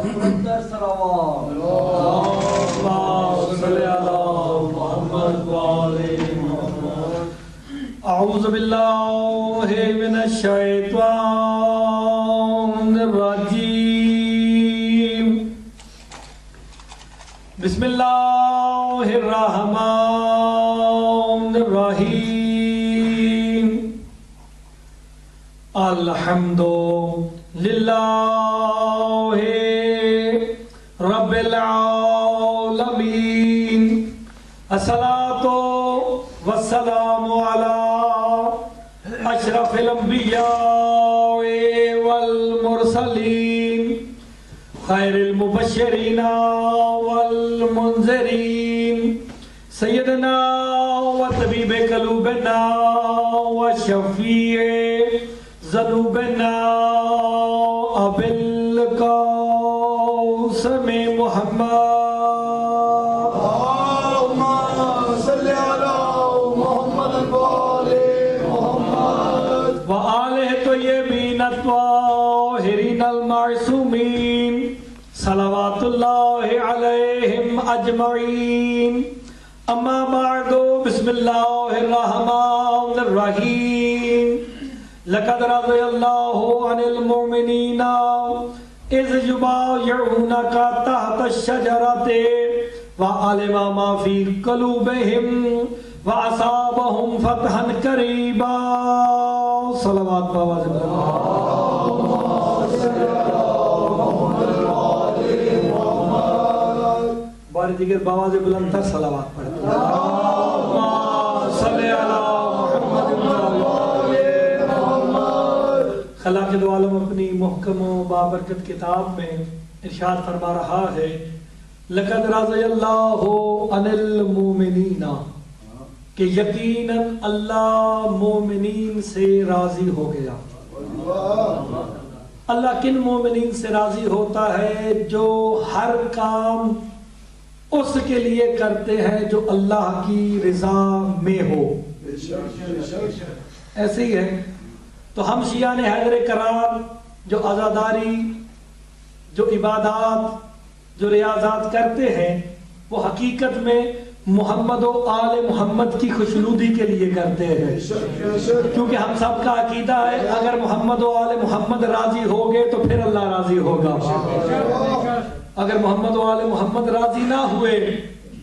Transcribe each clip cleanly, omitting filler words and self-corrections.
بلندر صلوات اللهم صل علی محمد وآل محمد. اعوذ باللہ من الشیطان الرجیم. بسم اللہ الرحمن الرحیم. الحمد للہ رب العالمین. الصلاۃ والسلام علی اشرف الانبیاء والمرسلین خیر المبشرین والمنذرین سیدنا و طبیب قلوبنا و شفیع ذنوبنا ابی القاسم محمد. اللهم صل علی محمد وآل محمد وآلہ طیبین الطاہرین المعصومین صلوات اللہ علیہم اجمعین. اما بعد بسم اللہ الرحمن الرحیم. لقد رضی اللہ عن المؤمنین اذ یبایعونک تحت الشجرۃ وعلم ما فی قلوبہم وأصابهم فتحا قریبا. صلوات بابا بار دیگر باواز بلند تر صلوات پڑھتے ہیں. اللهم صل علی محمد خلاق دو عالم اپنی محکم و بابرکت کتاب میں ارشاد فرما رہا ہے لقد رضی اللہ عن المؤمنین کہ یقیناً اللہ مومنین سے راضی ہو گیا. اللہ کن مومنین سے راضی ہوتا ہے؟ جو ہر کام اس کے لیے کرتے ہیں جو اللہ کی رضا میں ہو. ایسے ہی ہے. تو ہم شیعان حیدر کرام جو عزاداری، جو عبادات، جو ریاضات کرتے ہیں وہ حقیقت میں محمد و آل محمد کی خوشنودی کے لیے کرتے ہیں. کیونکہ ہم سب کا عقیدہ ہے اگر محمد و آل محمد راضی ہو گئے تو پھر اللہ راضی ہوگا. اگر محمد و آل محمد راضی نہ ہوئے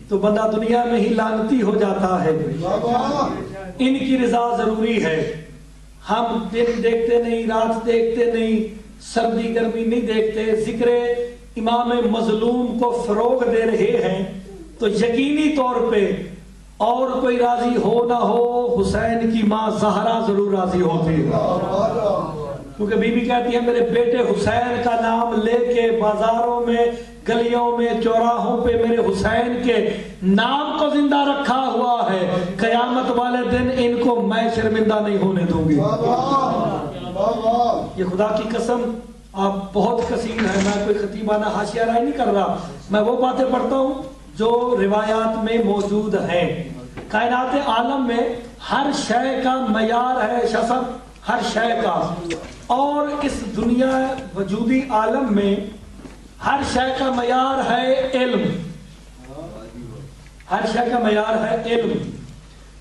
تو بندہ دنیا میں ہی لعنتی ہو جاتا ہے. ان کی رضا ضروری ہے. ہم دن دیکھتے نہیں، رات دیکھتے نہیں، سردی گرمی نہیں دیکھتے، ذکر امام مظلوم کو فروغ دے رہے ہیں تو یقینی طور پہ اور کوئی راضی ہو نہ ہو حسین کی ماں زہرا ضرور راضی ہوتی ہے. کیونکہ بی بی کہتی ہے میرے بیٹے حسین کا نام لے کے بازاروں میں، گلیوں میں، چوراہوں پہ میرے حسین کے نام کو زندہ رکھا ہوا ہے. قیامت والے دن ان کو میں شرمندہ نہیں ہونے دوں گی. یہ خدا کی قسم آپ بہت کثیر ہے. میں کوئی خطیبانہ حاشیہ رائے نہیں کر رہا، میں وہ باتیں پڑھتا ہوں جو روایات میں موجود ہیں. کائنات عالم میں ہر شے کا معیار ہے شسب، ہر شے کا. اور اس دنیا وجودی عالم میں ہر شے کا معیار ہے علم. ہر شے کا معیار ہے علم.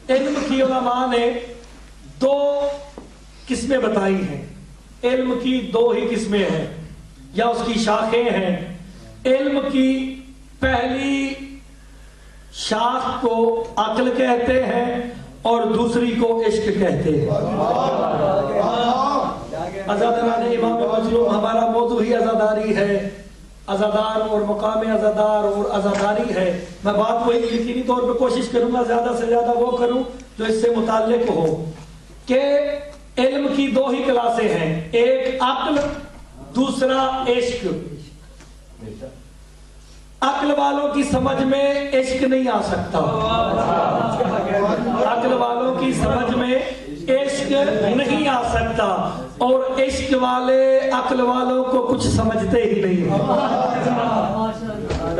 علم کی علماء نے دو قسمیں بتائی ہیں. علم کی دو ہی قسمیں ہیں یا اس کی شاخیں ہیں. علم کی پہلی شاخ کو عقل کہتے ہیں اور دوسری کو عشق کہتے ہیں. عزاداران امام مظلوم ہمارا موضوع ہی عزاداری ہے. عزادار اور مقام عزادار اور عزاداری ہے. میں بات وہی یقینی طور پہ کوشش کروں گا زیادہ سے زیادہ وہ کروں جو اس سے متعلق ہو کہ علم کی دو ہی کلاسیں ہیں، ایک عقل، دوسرا عشق. عقل والوں کی سمجھ میں عشق نہیں آ سکتا. عقل والوں کی سمجھ میں عشق نہیں آ سکتا اور عشق والے عقل والوں کو کچھ سمجھتے ہی نہیں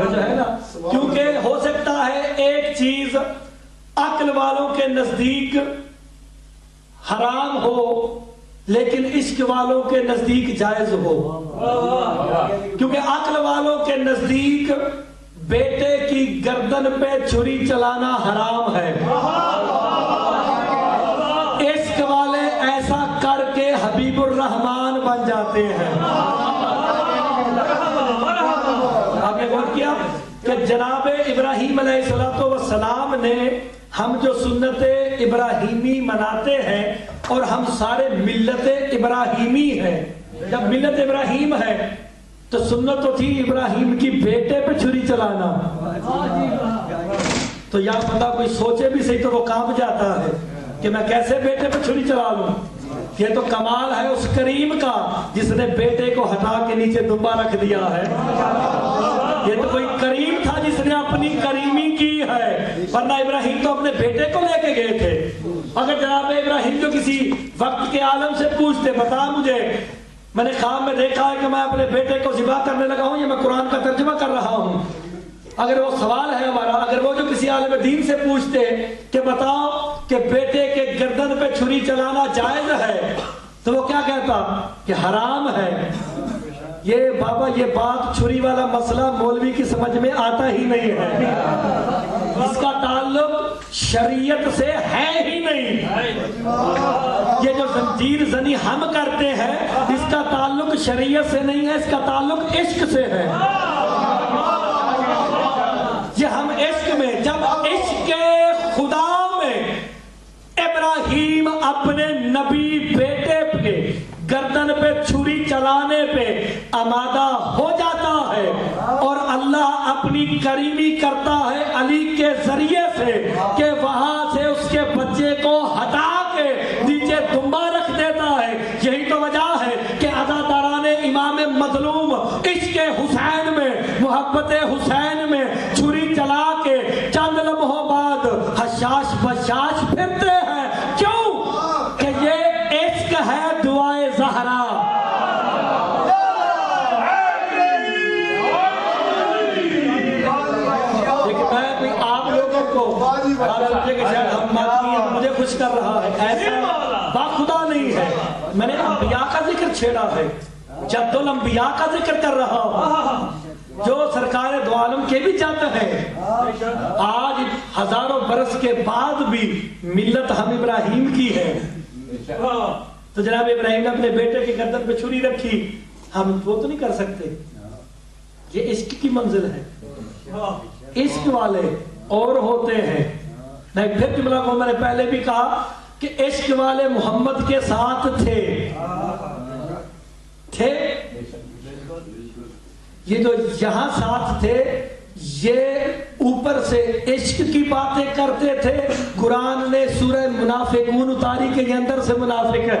ہے نا. کیونکہ ہو سکتا ہے ایک چیز عقل والوں کے نزدیک حرام ہو لیکن عشق والوں کے نزدیک جائز ہو، کیونکہ عقل والوں کے نزدیک بیٹے کی گردن پہ چھری چلانا حرام ہے۔ عشق والے ایسا کر کے حبیب الرحمان بن جاتے ہیں۔ آپ نے غور کیا کہ جناب ابراہیم علیہ السلام نے ہم جو سنت ابراہیمی مناتے ہیں اور ہم سارے ملت ابراہیمی ہیں، جب ملت ابراہیم ہے تو سنت تو تھی ابراہیم کی بیٹے پہ چھری چلانا، تو یا بندہ کوئی سوچے بھی صحیح تو وہ کام جاتا ہے کہ میں کیسے بیٹے پہ چھری چلا لوں۔ یہ تو کمال ہے اس کریم کا جس نے بیٹے کو ہٹا کے نیچے دمبا رکھ دیا ہے۔ یہ تو کوئی کریم تھا جس نے اپنی کریمی کی ہے، ورنہ ابراہیم تو اپنے بیٹے کو لے کے گئے تھے۔ اگر جناب ابراہیم جو کسی وقت کے عالم سے پوچھتے بتا مجھے میں نے خواب میں دیکھا ہے کہ میں اپنے بیٹے کو ذبح کرنے لگا ہوں یا میں قرآن کا ترجمہ کر رہا ہوں، اگر وہ سوال ہے ہمارا، اگر وہ جو کسی عالم دین سے پوچھتے کہ بتاؤ کہ بیٹے کے گردن پہ چھری چلانا جائز ہے تو وہ کیا کہتا کہ حرام ہے۔ یہ بابا یہ بات چھری والا مسئلہ مولوی کی سمجھ میں آتا ہی نہیں ہے، اس کا تعلق شریعت سے ہے ہی نہیں۔ یہ جو زنجیر زنی ہم کرتے ہیں اس کا تعلق شریعت سے نہیں ہے، اس کا تعلق عشق سے ہے۔ یہ ہم عشق میں، جب عشق خدا میں ابراہیم اپنے نبی بیٹے پہ گردن پہ چھری چلانے پہ آمادہ ہو جاتا ہے اور اللہ اپنی کریمی کرتا ہے علی کے ذریعے سے کہ وہاں سے اس کے بچے کو ہٹا کے نیچے دمبا رکھ دیتا ہے۔ یہی تو وجہ ہے کہ عزاداران امام مظلوم عشق حسین میں، محبت حسین میں چھری چلا کے چند لمحوں بعد حشاش بشاش پھرتے ہیں۔ کیوں؟ کہ یہ عشق ہے دعائے زہرا۔ آپ لوگوں کو مجھے خوش کر رہا ہے، ایسا باخدا نہیں ہے۔ میں نے انبیاء کا ذکر چھیڑا ہے، جد الانبیاء کا ذکر کر رہا ہوں جو سرکار دو عالم کے بھی جد ہیں۔ آج ہزاروں برس کے بعد بھی ملت ہم ابراہیم کی ہے۔ تو جناب ابراہیم نے اپنے بیٹے کے گردن پہ چھری رکھی، ہم وہ تو نہیں کر سکتے۔ یہ عشق کی منزل ہے، عشق والے اور ہوتے ہیں۔ میں پھر جملہ کو میں نے پہلے بھی کہا کہ عشق والے محمد کے ساتھ تھے۔ یہ جو یہاں ساتھ تھے یہ اوپر سے عشق کی باتیں کرتے تھے۔ قرآن نے سورہ منافقون اتاری کے اندر سے منافق ہے۔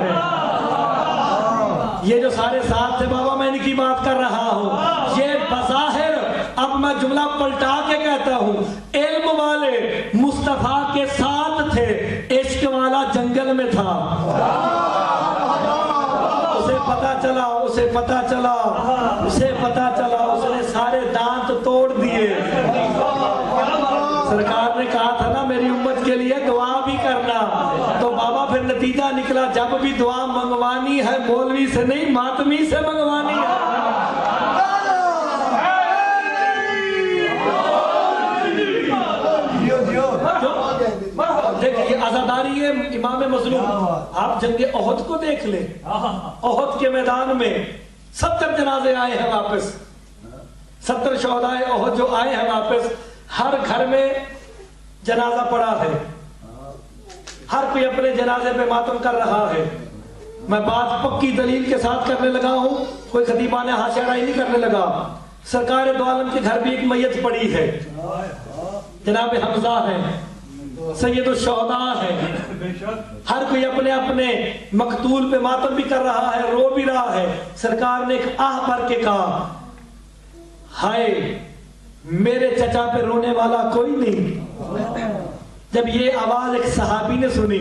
یہ جو سارے ساتھ تھے بابا میں ان کی بات کر رہا ہوں، یہ بظاہر اب میں جملہ پلٹا کے کہتا ہوں علم والے مصطفیٰ کے ساتھ تھے، عشق والا جنگل میں تھا۔ اسے پتا چلا اس نے سارے دانت توڑ دیے۔ سرکار نے کہا تھا نا میری امت کے لیے دعا بھی کرنا، تو بابا پھر نتیجہ نکلا جب بھی دعا منگوانی ہے مولوی سے نہیں ماتمی سے منگوانی ہے۔ دیکھیے عزاداری ہے امام مظلوم۔ آپ جنگ احد کو دیکھ لیں، احد کے میدان میں 70 جنازے آئے ہیں واپس، 70 شہدائے احد جو آئے ہیں واپس، ہر گھر میں جنازہ پڑا ہے، ہر کوئی اپنے جنازے پہ ماتم کر رہا ہے۔ میں بات پکی دلیل کے ساتھ کرنے لگا ہوں، کوئی خطیبان حاشیہ نہیں کرنے لگا۔ سرکار دو عالم کے گھر بھی ایک میت پڑی ہے، جناب حمزہ ہے، سید الشہداء ہے، ہر کوئی اپنے اپنے مقتول پہ ماتم بھی کر رہا ہے، رو بھی رہا ہے۔ سرکار نے ایک آہ بھر کے کہا ہائے میرے چچا پہ رونے والا کوئی نہیں۔ جب یہ آواز ایک صحابی نے سنی،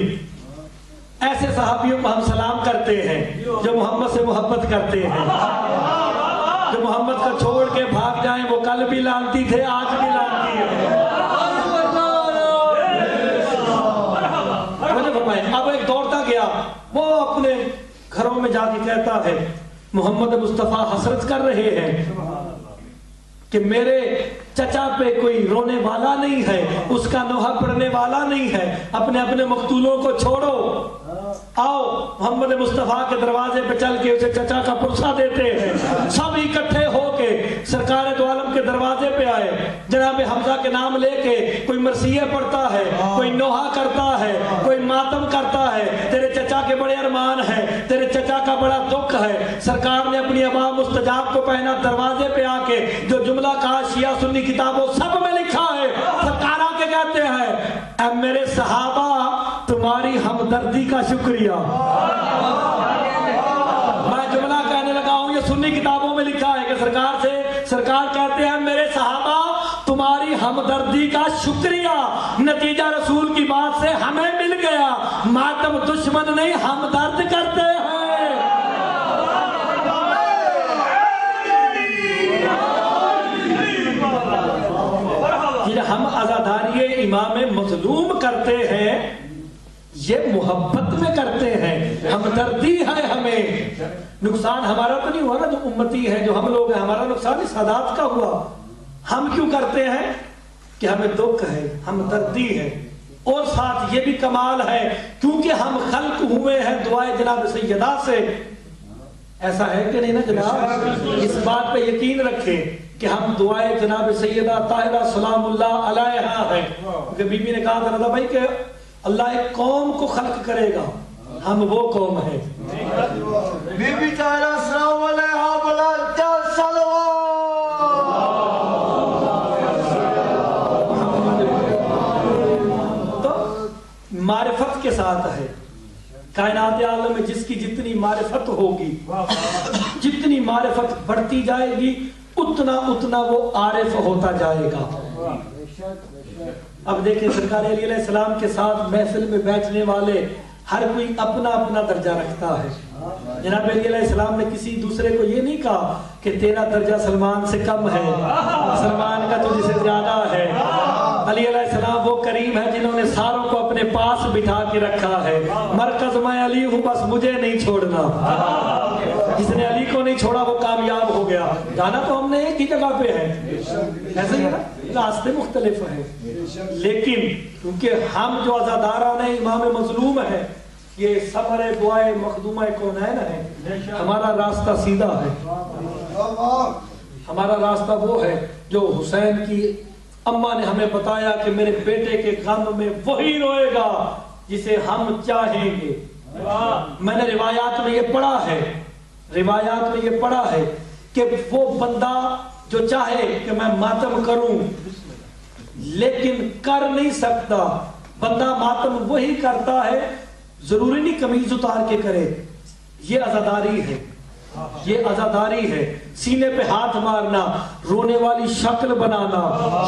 ایسے صحابیوں کو ہم سلام کرتے ہیں جو محمد سے محبت کرتے ہیں، جو محمد کو چھوڑ کے بھاگ جائیں وہ کل بھی لانتی تھے آج بھی لانتی ہے۔ اب ایک دوڑتا گیا، وہ اپنے گھروں میں جا کے کہتا ہے محمد مصطفیٰ حسرت کر رہے ہیں کہ میرے چچا پہ کوئی رونے والا نہیں ہے، اس کا نوحہ پڑھنے والا نہیں ہے، اپنے اپنے مقتولوں کو چھوڑو، آؤ محمد مصطفیٰ کے دروازے پہ چل کے اسے چچا کا پرسہ دیتے ہیں۔ سب اکٹھے ہو کے سرکار دو عالم کے دروازے پہ آئے، جناب حمزہ کے نام لے کے کوئی مرثیے پڑھتا ہے، کوئی نوحہ کرتا ہے، کوئی ماتم کرتا ہے، تیرے چچا کے بڑے ارمان ہیں، تیرے چچا کا بڑا دکھ ہے۔ سرکار نے اپنی ابا مستجاب کو پہنا، دروازے پہ آ کے جو جملہ کہا شیعہ سنی کتابوں سب میں لکھا ہے، سرکار آ کے کہتے ہیں اے میرے صحابہ تمہاری ہمدردی کا شکریہ۔ میں جملہ کہنے لگا ہوں، یہ سنی کتابوں میں لکھا ہے کہ سرکار کہتے ہیں میرے صحابہ تمہاری ہمدردی کا شکریہ، نتیجہ رسول کی بات سے ہمیں مل گیا، ماتم دشمن نہیں ہمدرد کرتے ہیں۔ ہم عزاداری امام مظلوم کرتے ہیں، یہ محبت میں کرتے ہیں، ہمدردی ہے ہمیں۔ نقصان ہمارا تو نہیں ہوا نا، جو امتی ہے جو ہم لوگ ہیں، ہمارا نقصان اس سادات کا ہوا۔ ہم کیوں کرتے ہیں کہ ہمیں دکھ ہے، ہمدردی ہے، اور ساتھ یہ بھی کمال ہے کیونکہ ہم خلق ہوئے ہیں دعائے جناب سیدہ سے۔ ایسا ہے کہ نہیں نا جناب؟ اس بات پہ یقین رکھیں کہ ہم دعائے جناب سیدہ طاہرہ سلام اللہ علیہا ہیں، کیونکہ بی بی نے کہا تھا بھائی کہ اللہ ایک قوم کو خلق کرے گا، ہم وہ قوم ہیں۔ بی بی طاہرہ سلام علیہا بلا تو معرفت کے ساتھ ہے، کائنات عالم میں جس کی جتنی معرفت ہوگی، جتنی معرفت بڑھتی جائے گی، اتنا وہ عارف ہوتا جائے گا۔ اب دیکھیں سرکار علیہ السلام کے ساتھ محفل میں بیٹھنے والے ہر کوئی اپنا اپنا درجہ رکھتا ہے۔ جناب علیہ السلام نے کسی دوسرے کو یہ نہیں کہا کہ تیرا درجہ سلمان سے کم ہے، سلمان کا تجھ سے زیادہ ہے۔ علی علیہ السلام وہ کریم ہے جنہوں نے ساروں کو اپنے پاس بٹھا کے رکھا ہے۔ مرکز میں علی ہوں، بس مجھے نہیں چھوڑنا۔ جس نے علی کو نہیں چھوڑا وہ کامیاب ہو گیا۔ جانا تو ہم نے ایک ہی جگہ پہ ہے، ایسے ہی راستے مختلف ہیں، لیکن کیونکہ ہم جو عزاداران امام مظلوم ہے، یہ ثمر دعائے مخدومہ کونین ہے، ہمارا راستہ سیدھا ہے۔ ہمارا راستہ وہ ہے جو حسین کی اماں نے ہمیں بتایا کہ میرے بیٹے کے غم میں وہی روئے گا جسے ہم چاہیں گے۔ میں نے روایات میں یہ پڑھا ہے کہ وہ بندہ جو چاہے کہ میں ماتم کروں لیکن کر نہیں سکتا، بندہ ماتم وہی کرتا ہے، ضروری نہیں قمیض اتار کے کرے۔ یہ عزاداری ہے، یہ عزاداری ہے۔ سینے پہ ہاتھ مارنا، رونے والی شکل بنانا،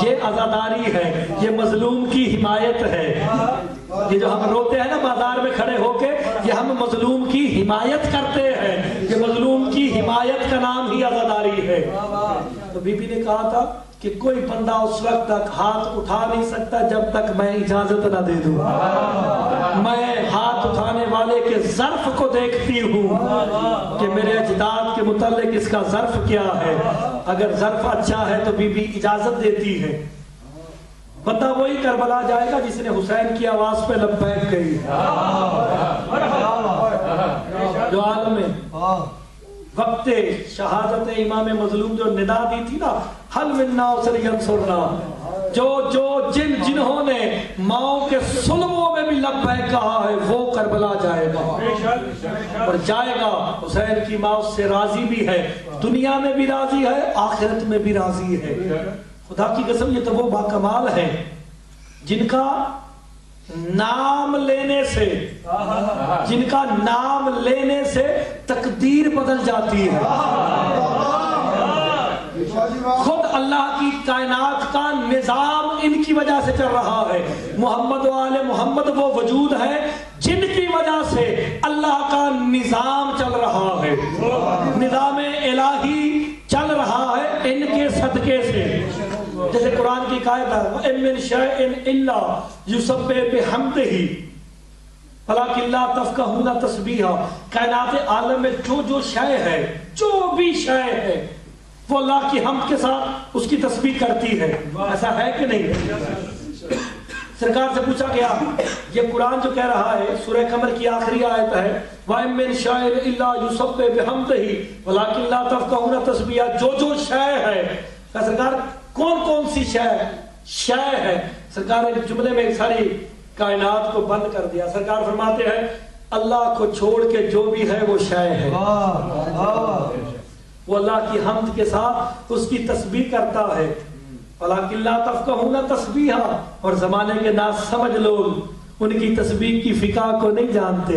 یہ عزاداری ہے، یہ مظلوم کی حمایت ہے۔ یہ جو ہم روتے ہیں نا بازار میں کھڑے ہو کے، یہ ہم مظلوم کی حمایت کرتے ہیں، یہ مظلوم کی حمایت کا نام ہی عزاداری ہے۔ تو بی بی نے کہا تھا کہ کوئی بندہ اس وقت تک ہاتھ اٹھا نہیں سکتا جب تک میں اجازت نہ دے دوں۔ میں ہاتھ اٹھانے والے کے ظرف کو دیکھتی ہوں کہ میرے اجداد کے متعلق اس کا ظرف کیا ہے، اگر ظرف اچھا ہے تو بی بی اجازت دیتی ہے۔ بندہ وہی کربلا جائے گا جس نے حسین کی آواز پہ لبیک کہی، جو عالم میں وقت شہادت امام مظلوم جو ندا دی تھی نا، حل من ناصر ینصرنا، جو جنہوں نے ماؤں کے سلبوں میں بھی لبیک کہا ہے وہ کربلا جائے گا، اور جائے گا۔ حسین کی ماں اس سے راضی بھی ہے، دنیا میں بھی راضی ہے، آخرت میں بھی راضی ہے۔ خدا کی قسم یہ تو وہ باکمال ہے جن کا نام لینے سے تقدیر بدل جاتی ہے۔ خود اللہ کی کائنات کا نظام ان کی وجہ سے چل رہا ہے۔ محمد و آل محمد وہ وجود ہے جن کی وجہ سے اللہ کا نظام چل رہا ہے، نظام الہی چل رہا ہے ان کے صدقے سے۔ جیسے قرآن کی قاعدہ وَإِن مِّن شَيْءٍ إِلَّا يُسَبِّحُ بِحَمْدِهِ، ولیکن لا تفقہون تسبیحا، کائنات عالم میں جو جو شے ہے، جو بھی شے ہے، وہ اللہ کی حمد کے ساتھ اس کی تسبیح کرتی ہے. ایسا ہے کہ نہیں؟ سرکار سے پوچھا گیا، یہ قرآن جو کہہ رہا ہے، سورہ قمر کی آخری آیت ہے، وَإِن مِّن شَيْءٍ إِلَّا يُسَبِّحُ بِحَمْدِهِ وَلَٰكِن لَّا تَفْقَهُونَ تَسْبِيحَهُ، جو جو شے ہے. سرکار کون کون سی شے ہے؟ سرکار ایک جملے میں ساری کائنات کو بند کر دیا. سرکار فرماتے ہیں اللہ کو چھوڑ کے جو بھی ہے وہ شے ہے. وہ اللہ کی حمد کے ساتھ اس کی تسبیح کرتا ہے. وَلَٰكِن لَّا تَفْقَهُونَ تَسْبِيحَهُ، اور زمانے کے ناس سمجھ لوگ ان کی تسبیح کی فقہ کو نہیں جانتے.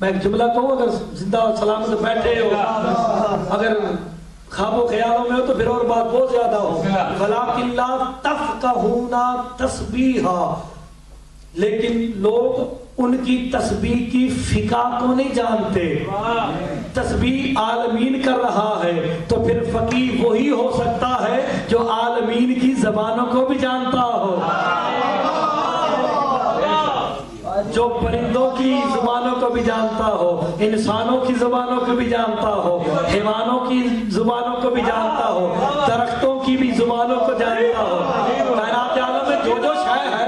میں ایک جملہ کہوں، اگر زندہ سلامت بیٹھے ہو، اگر خواب و خیالوں میں ہو تو پھر اور بات بہت زیادہ ہو. وَلَٰكِن لَّا تَفْقَهُونَ تَسْبِيحَهُ، لیکن لوگ ان کی تسبیح کی فقہ کو نہیں جانتے. تسبیح عالمین کر رہا ہے تو پھر فقیہ وہی ہو سکتا ہے جو عالمین کی زبانوں کو بھی جانتا ہو، جو پرندوں کی زبانوں کو بھی جانتا ہو، انسانوں کی زبانوں کو بھی جانتا ہو، حیوانوں کی زبانوں کو بھی جانتا ہو، درختوں کی بھی زبانوں کو جانتا ہو. کائنات عالم میں جو جو شے ہے،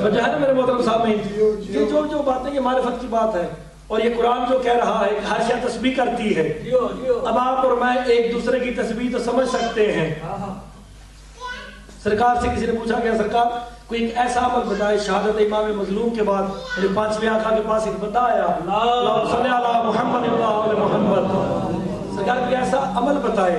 جو ہے نا میرے محترم سامعین، یہ جو باتیں یہ معرفت کی بات ہے. اور یہ قرآن جو کہہ رہا ہے ہر شے تسبیح کرتی ہے. اب آپ اور میں ایک دوسرے کی تسبیح تو سمجھ سکتے ہیں. سرکار سے کسی نے پوچھا کہ سرکار کوئی ایک ایسا عمل بتائے شہادت امام مظلوم کے بعد، میرے پانچویں آقا کے پاس ایک بتایا، اللہم صلی علی محمد وعلی محمد. سرکار کوئی ایسا عمل بتائے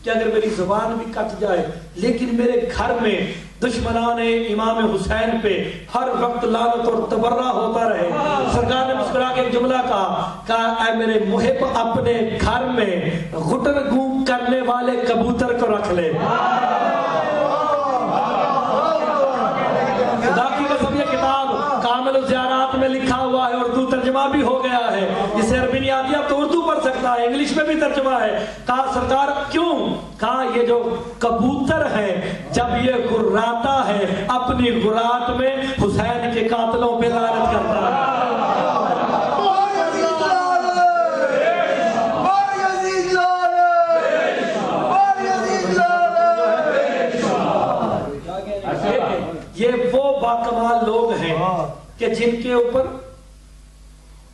کہ اگر میری زبان بھی کٹ جائے لیکن میرے گھر میں دشمنان امام حسین پہ ہر وقت لعنت اور تبرہ ہوتا رہے. سرکار نے مسکرا کے ایک جملہ کہا، اے میرے محب اپنے گھر میں غٹر گم کرنے والے کبوتر کو رکھ لے. خدا کی قسم یہ کتاب کامل الزیارات میں لکھا ہوا ہے، اردو ترجمہ بھی ہو گیا ہے. جسے عربی نہیں آتی اب تو اردو پڑھ سکتا ہے، انگلش میں بھی ترجمہ ہے. کہا سرکار کیوں؟ کہا یہ جو کبوتر ہے جب یہ غراتا ہے اپنی غرات میں حسین کے قاتلوں پہ لعنت کرتا ہے. یہ وہ باکمال لوگ ہیں کہ جن کے اوپر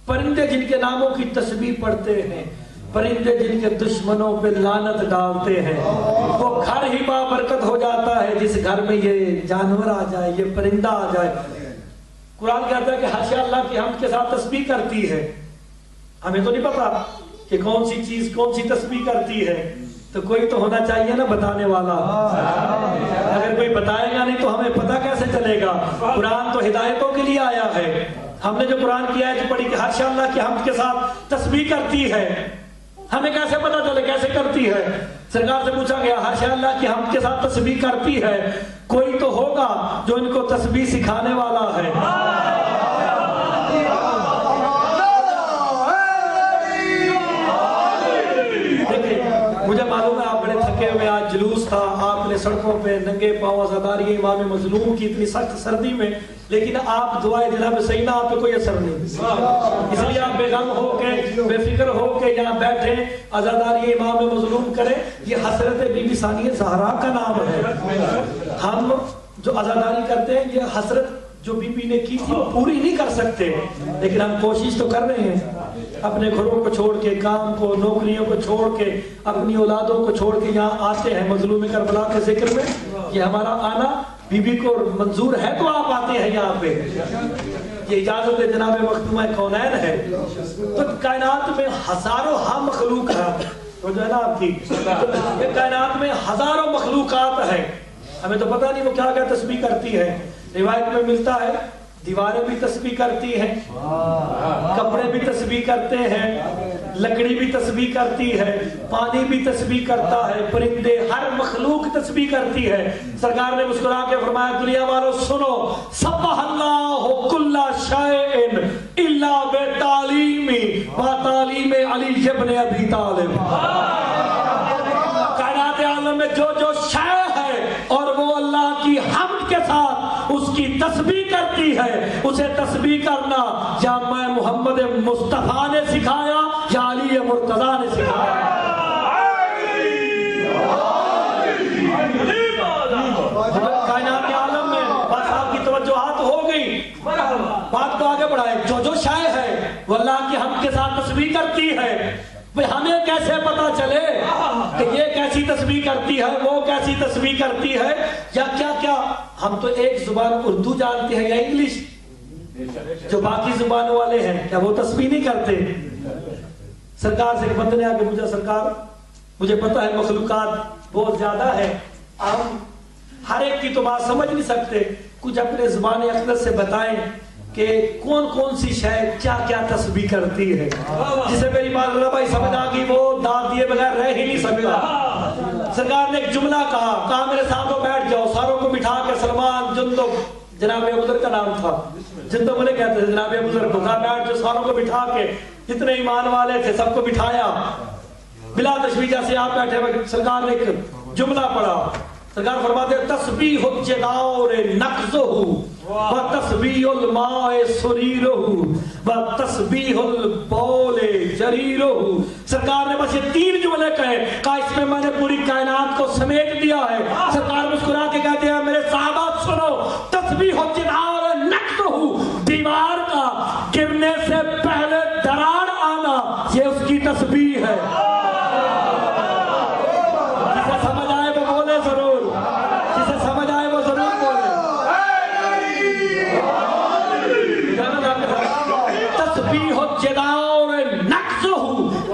پرندے جن کے ناموں کی تسبیح پڑھتے ہیں، پرندے جن کے دشمنوں پہ لعنت ڈالتے ہیں، وہ گھر ہی بابرکت ہو جاتا ہے جس گھر میں یہ جانور آ جائے، یہ پرندہ آ جائے. قرآن کہتا ہے کہ ہر شے اللہ کی حمد کے ساتھ تسبیح کرتی ہے. ہمیں تو نہیں پتا کہ کون سی چیز کون سی تسبیح کرتی ہے، تو کوئی تو ہونا چاہیے نا بتانے والا. اگر کوئی بتائے گا نہیں تو ہمیں پتہ کیسے چلے گا؟ قرآن تو ہدایتوں کے لیے آیا ہے. ہم نے جو قرآن کی آیت پڑھی کہ ہر شے اللہ کی حمد کے ساتھ تسبیح کرتی ہے، ہمیں کیسے پتہ چلے کیسے کرتی ہے؟ سرکار سے پوچھا گیا ہر شے اللہ کی حمد کے ساتھ تسبیح کرتی ہے، کوئی تو ہوگا جو ان کو تسبیح سکھانے والا ہے. مجھے معلوم ہے آپ بڑے تھکے ہوئے، آج جلوس تھا، آپ نے سڑکوں پہ ننگے پاؤں عزاداری امام مظلوم کی اتنی سخت سردی میں، لیکن آپ دعائے جناب سیدنا آپ پہ کوئی اثر نہیں. اس لیے آپ بے غم ہو کے بے فکر ہو کے یہاں بیٹھے عزاداری امام مظلوم کریں. یہ حسرت بی بی ثانیہ زہرا کا نام ہے. ہم جو عزاداری کرتے ہیں یہ حسرت جو بی بی نے کی تھی وہ پوری نہیں کر سکتے، لیکن ہم کوشش تو کر رہے ہیں. اپنے گھروں کو چھوڑ کے، کام کو، نوکریوں کو چھوڑ کے، اپنی اولادوں کو چھوڑ کے یہاں آتے ہیں مظلوم کربلا کے ذکر میں. یہ ہمارا آنا بی بی کو منظور ہے تو آپ آتے ہیں یہاں پہ. یہ اجازت جناب مختومہ کونین ہے. تو کائنات میں ہزاروں مخلوق ہے، وہ جو ہے نا آپ کی یہ کائنات میں ہزاروں مخلوقات ہیں. ہمیں تو پتہ نہیں وہ کیا کیا تسبیح کرتی ہے. روایت میں ملتا ہے دیواریں بھی تسبیح کرتی ہیں، کپڑے بھی تسبیح کرتے ہیں، لکڑی بھی تسبیح کرتی ہے، پانی بھی تسبیح کرتا ہے، پرندے، ہر مخلوق تسبیح کرتی ہے. سرکار نے مسکرا کے فرمایا دنیا والو سنو، سبح اللہ کل شیء الا بتعلیم و تعلیم علی ابن ابی طالب. کائنات عالم میں جو جو شے ہے کے ساتھ اس کی تسبیح کرتی ہے، اسے تسبیح کرنا یا میں محمد مصطفیٰ نے سکھایا یا علی مرتضیٰ نے سکھایا؟ کائنات کے عالم میں بس آپ کی توجہات ہو گئی، بات کو آگے بڑھائے۔ جو شے ہے وہ اللہ کی حمد کے ساتھ تسبیح کرتی ہے، ہمیں کیسے پتا چلے کہ یہ کیسی تسبیح کرتی ہے، وہ کیسی تسبیح کرتی ہے، یا کیا کیا؟ ہم تو ایک زبان اردو جانتے ہیں یا انگلش، جو باقی زبانوں والے ہیں کیا وہ تسبیح نہیں کرتے؟ سرکار سے ایک بندے نے آگے پوچھا، سرکار مجھے پتا ہے مخلوقات بہت زیادہ ہے، ہم ہر ایک کی تو بات سمجھ نہیں سکتے، کچھ اپنے زبان اقدس سے بتائیں کہ کون کون سی شے کیا کیا تسبیح کرتی ہے، جسے میری بات بھائی سمجھ آ گئی وہ داد دیے بغیر رہ ہی نہیں سکتا۔ سرکار نے ایک جملہ کہا میرے سامنے بیٹھ جاؤ، ساروں کو بٹھا کے سلمان جندب، جناب ابوذر کا نام تھا، جندب انہیں کہتے تھے، جناب ابوذر کو کہا بیٹھ جاؤ، ساروں کو بٹھا کے، جتنے ایمان والے تھے سب کو بٹھایا، بلا تشبیہ جیسے آپ بیٹھے، سرکار نے ایک جملہ پڑھا، سرکار فرماتے ہیں تسبیح الجدار نقضہ وتسبیح الماء سریرہ وتسبیح البول جریرہ۔ سرکار نے بس یہ 3 جملے کہے، کہا اس میں میں نے پوری کائنات کو سمیٹ دیا ہے۔ سرکار مسکرا کے کہتے ہیں میرے صحابہ سنو، تسبیح الجدار نقضہ، دیوار کا گرنے سے پہلے دراڑ آنا، یہ اس کی تسبیح ہے۔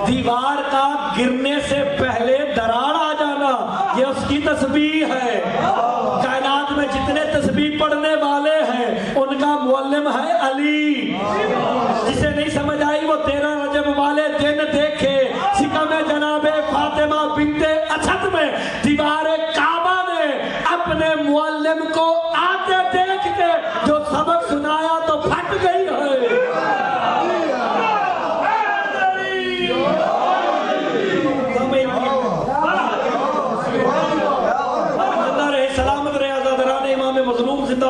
دیوار کا گرنے سے پہلے دراڑ آ جانا، یہ اس کی تسبیح ہے۔ کائنات میں جتنے تسبیح پڑھنے والے ہیں ان کا معلم ہے علی۔ جسے نہیں سمجھ آئی وہ 13 رجب والے دن دیکھے سکم جناب فاطمہ بنت اسد میں دیوار کعبہ نے اپنے معلم کو آتے دیکھ کے جو سبق سنایا تو پھٹ گئی ہے۔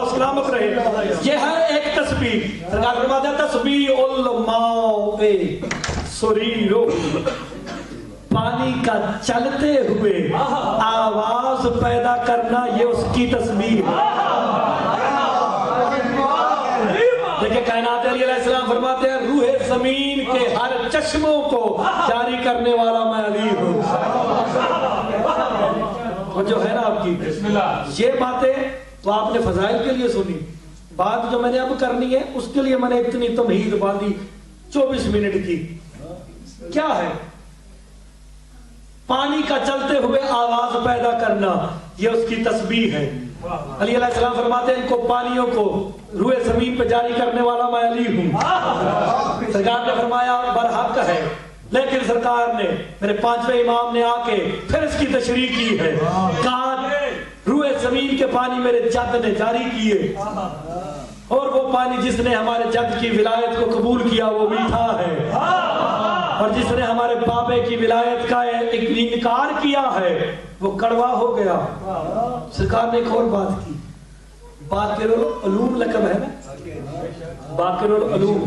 سلامت رہے، یہ ہے ایک تسبیح۔ سرکار فرماتے ہیں تسبیح الماء سریرہ، پانی کا چلتے ہوئے آواز پیدا کرنا، یہ اس کی تسبیح ہے۔ دیکھیں کائنات علی علیہ السلام فرماتے ہیں روح زمین کے ہر چشموں کو جاری کرنے والا میں علی ہوں۔ وہ جو ہے نا آپ کی یہ باتیں تو آپ نے فضائل کے لیے سنی، بات جو میں نے اب کرنی ہے اس کے لیے میں نے اتنی تمہید باندھی 24 منٹ کی۔ کیا ہے؟ پانی کا چلتے ہوئے آواز پیدا کرنا، یہ اس کی تسبیح ہے۔ علی علیہ السلام فرماتے ہیں ان کو پانیوں کو روئے زمین پہ جاری کرنے والا میں علی ہوں۔ سرکار نے فرمایا برحق ہے، لیکن سرکار نے میرے 5ویں امام نے آ کے پھر اس کی تشریح کی ہے، کہا روئے زمین کے پانی میرے جد نے جاری کیے، اور وہ پانی جس نے ہمارے جد کی ولایت کو قبول کیا وہ میٹھا ہے، اور جس نے ہمارے بابے کی ولایت کا انکار کیا ہے وہ کڑوا ہو گیا۔ سرکار نے ایک اور بات کی، باقر العلوم لقب ہے نا، باقر العلوم۔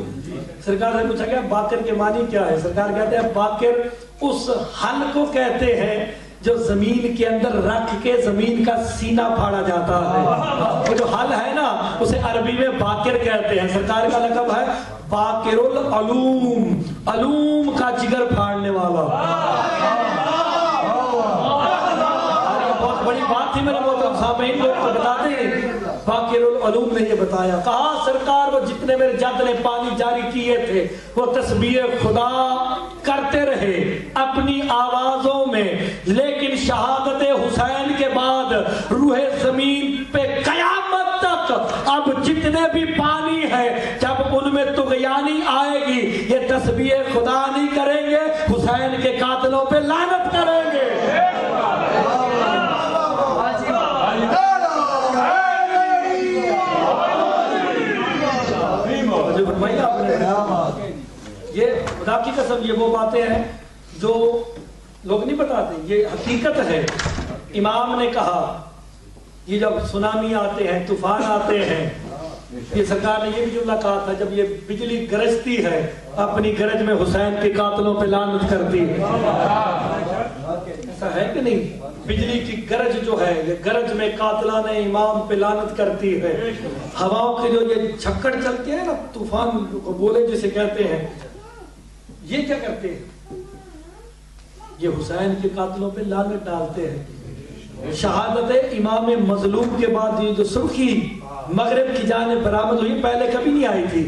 سرکار سے پوچھا گیا باقر کے معنی کیا ہے؟ سرکار کہتے ہیں باقر اس حل کو کہتے ہیں جو زمین کے اندر رکھ کے زمین کا سینہ پھاڑا جاتا ہے، وہ جو حل ہے نا اسے عربی میں باقر کہتے ہیں۔ سرکار کا لقب ہے باقر العلوم، علوم کا جگر پھاڑنے والا۔ بہت بڑی بات تھی میرے محترم سامعین، لوگ کو بتاتے ہیں باقر العلوم نے یہ بتایا، کہا سرکار وہ جتنے میرے جد نے پانی جاری کیے تھے وہ تسبیح خدا کرتے رہے اپنی آوازوں میں، لیکن شہادت حسین کے بعد روح زمین پہ قیامت تک اب جتنے بھی پانی ہے جب ان میں طغیانی آئے گی یہ تسبیح خدا نہیں کریں گے، حسین کے قاتلوں پہ لعنت کریں گے۔ یہ خدا کی قسم یہ وہ باتیں ہیں جو لوگ نہیں بتاتے، یہ حقیقت ہے۔ امام نے کہا یہ جب سونامی آتے ہیں، طوفان آتے ہیں، یہ سرکار نے یہ بھی جملہ کہا تھا، جب یہ بجلی گرجتی ہے اپنی گرج میں حسین کے قاتلوں پہ لعنت کرتی ہے. ایسا ہے کہ نہیں؟ بجلی کی گرج جو ہے یہ گرج میں قاتلان امام پہ لعنت کرتی ہے. ہواؤں کے جو یہ چھکڑ چلتے ہیں نا، طوفان کو بولے جسے کہتے ہیں، یہ کیا کرتے ہیں؟ یہ حسین کے قاتلوں پہ لعنت ڈالتے ہیں. شہادت امام مظلوم کے بعد یہ جو سرخی مغرب کی جانب برآمد ہوئی پہلے کبھی نہیں آئی تھی.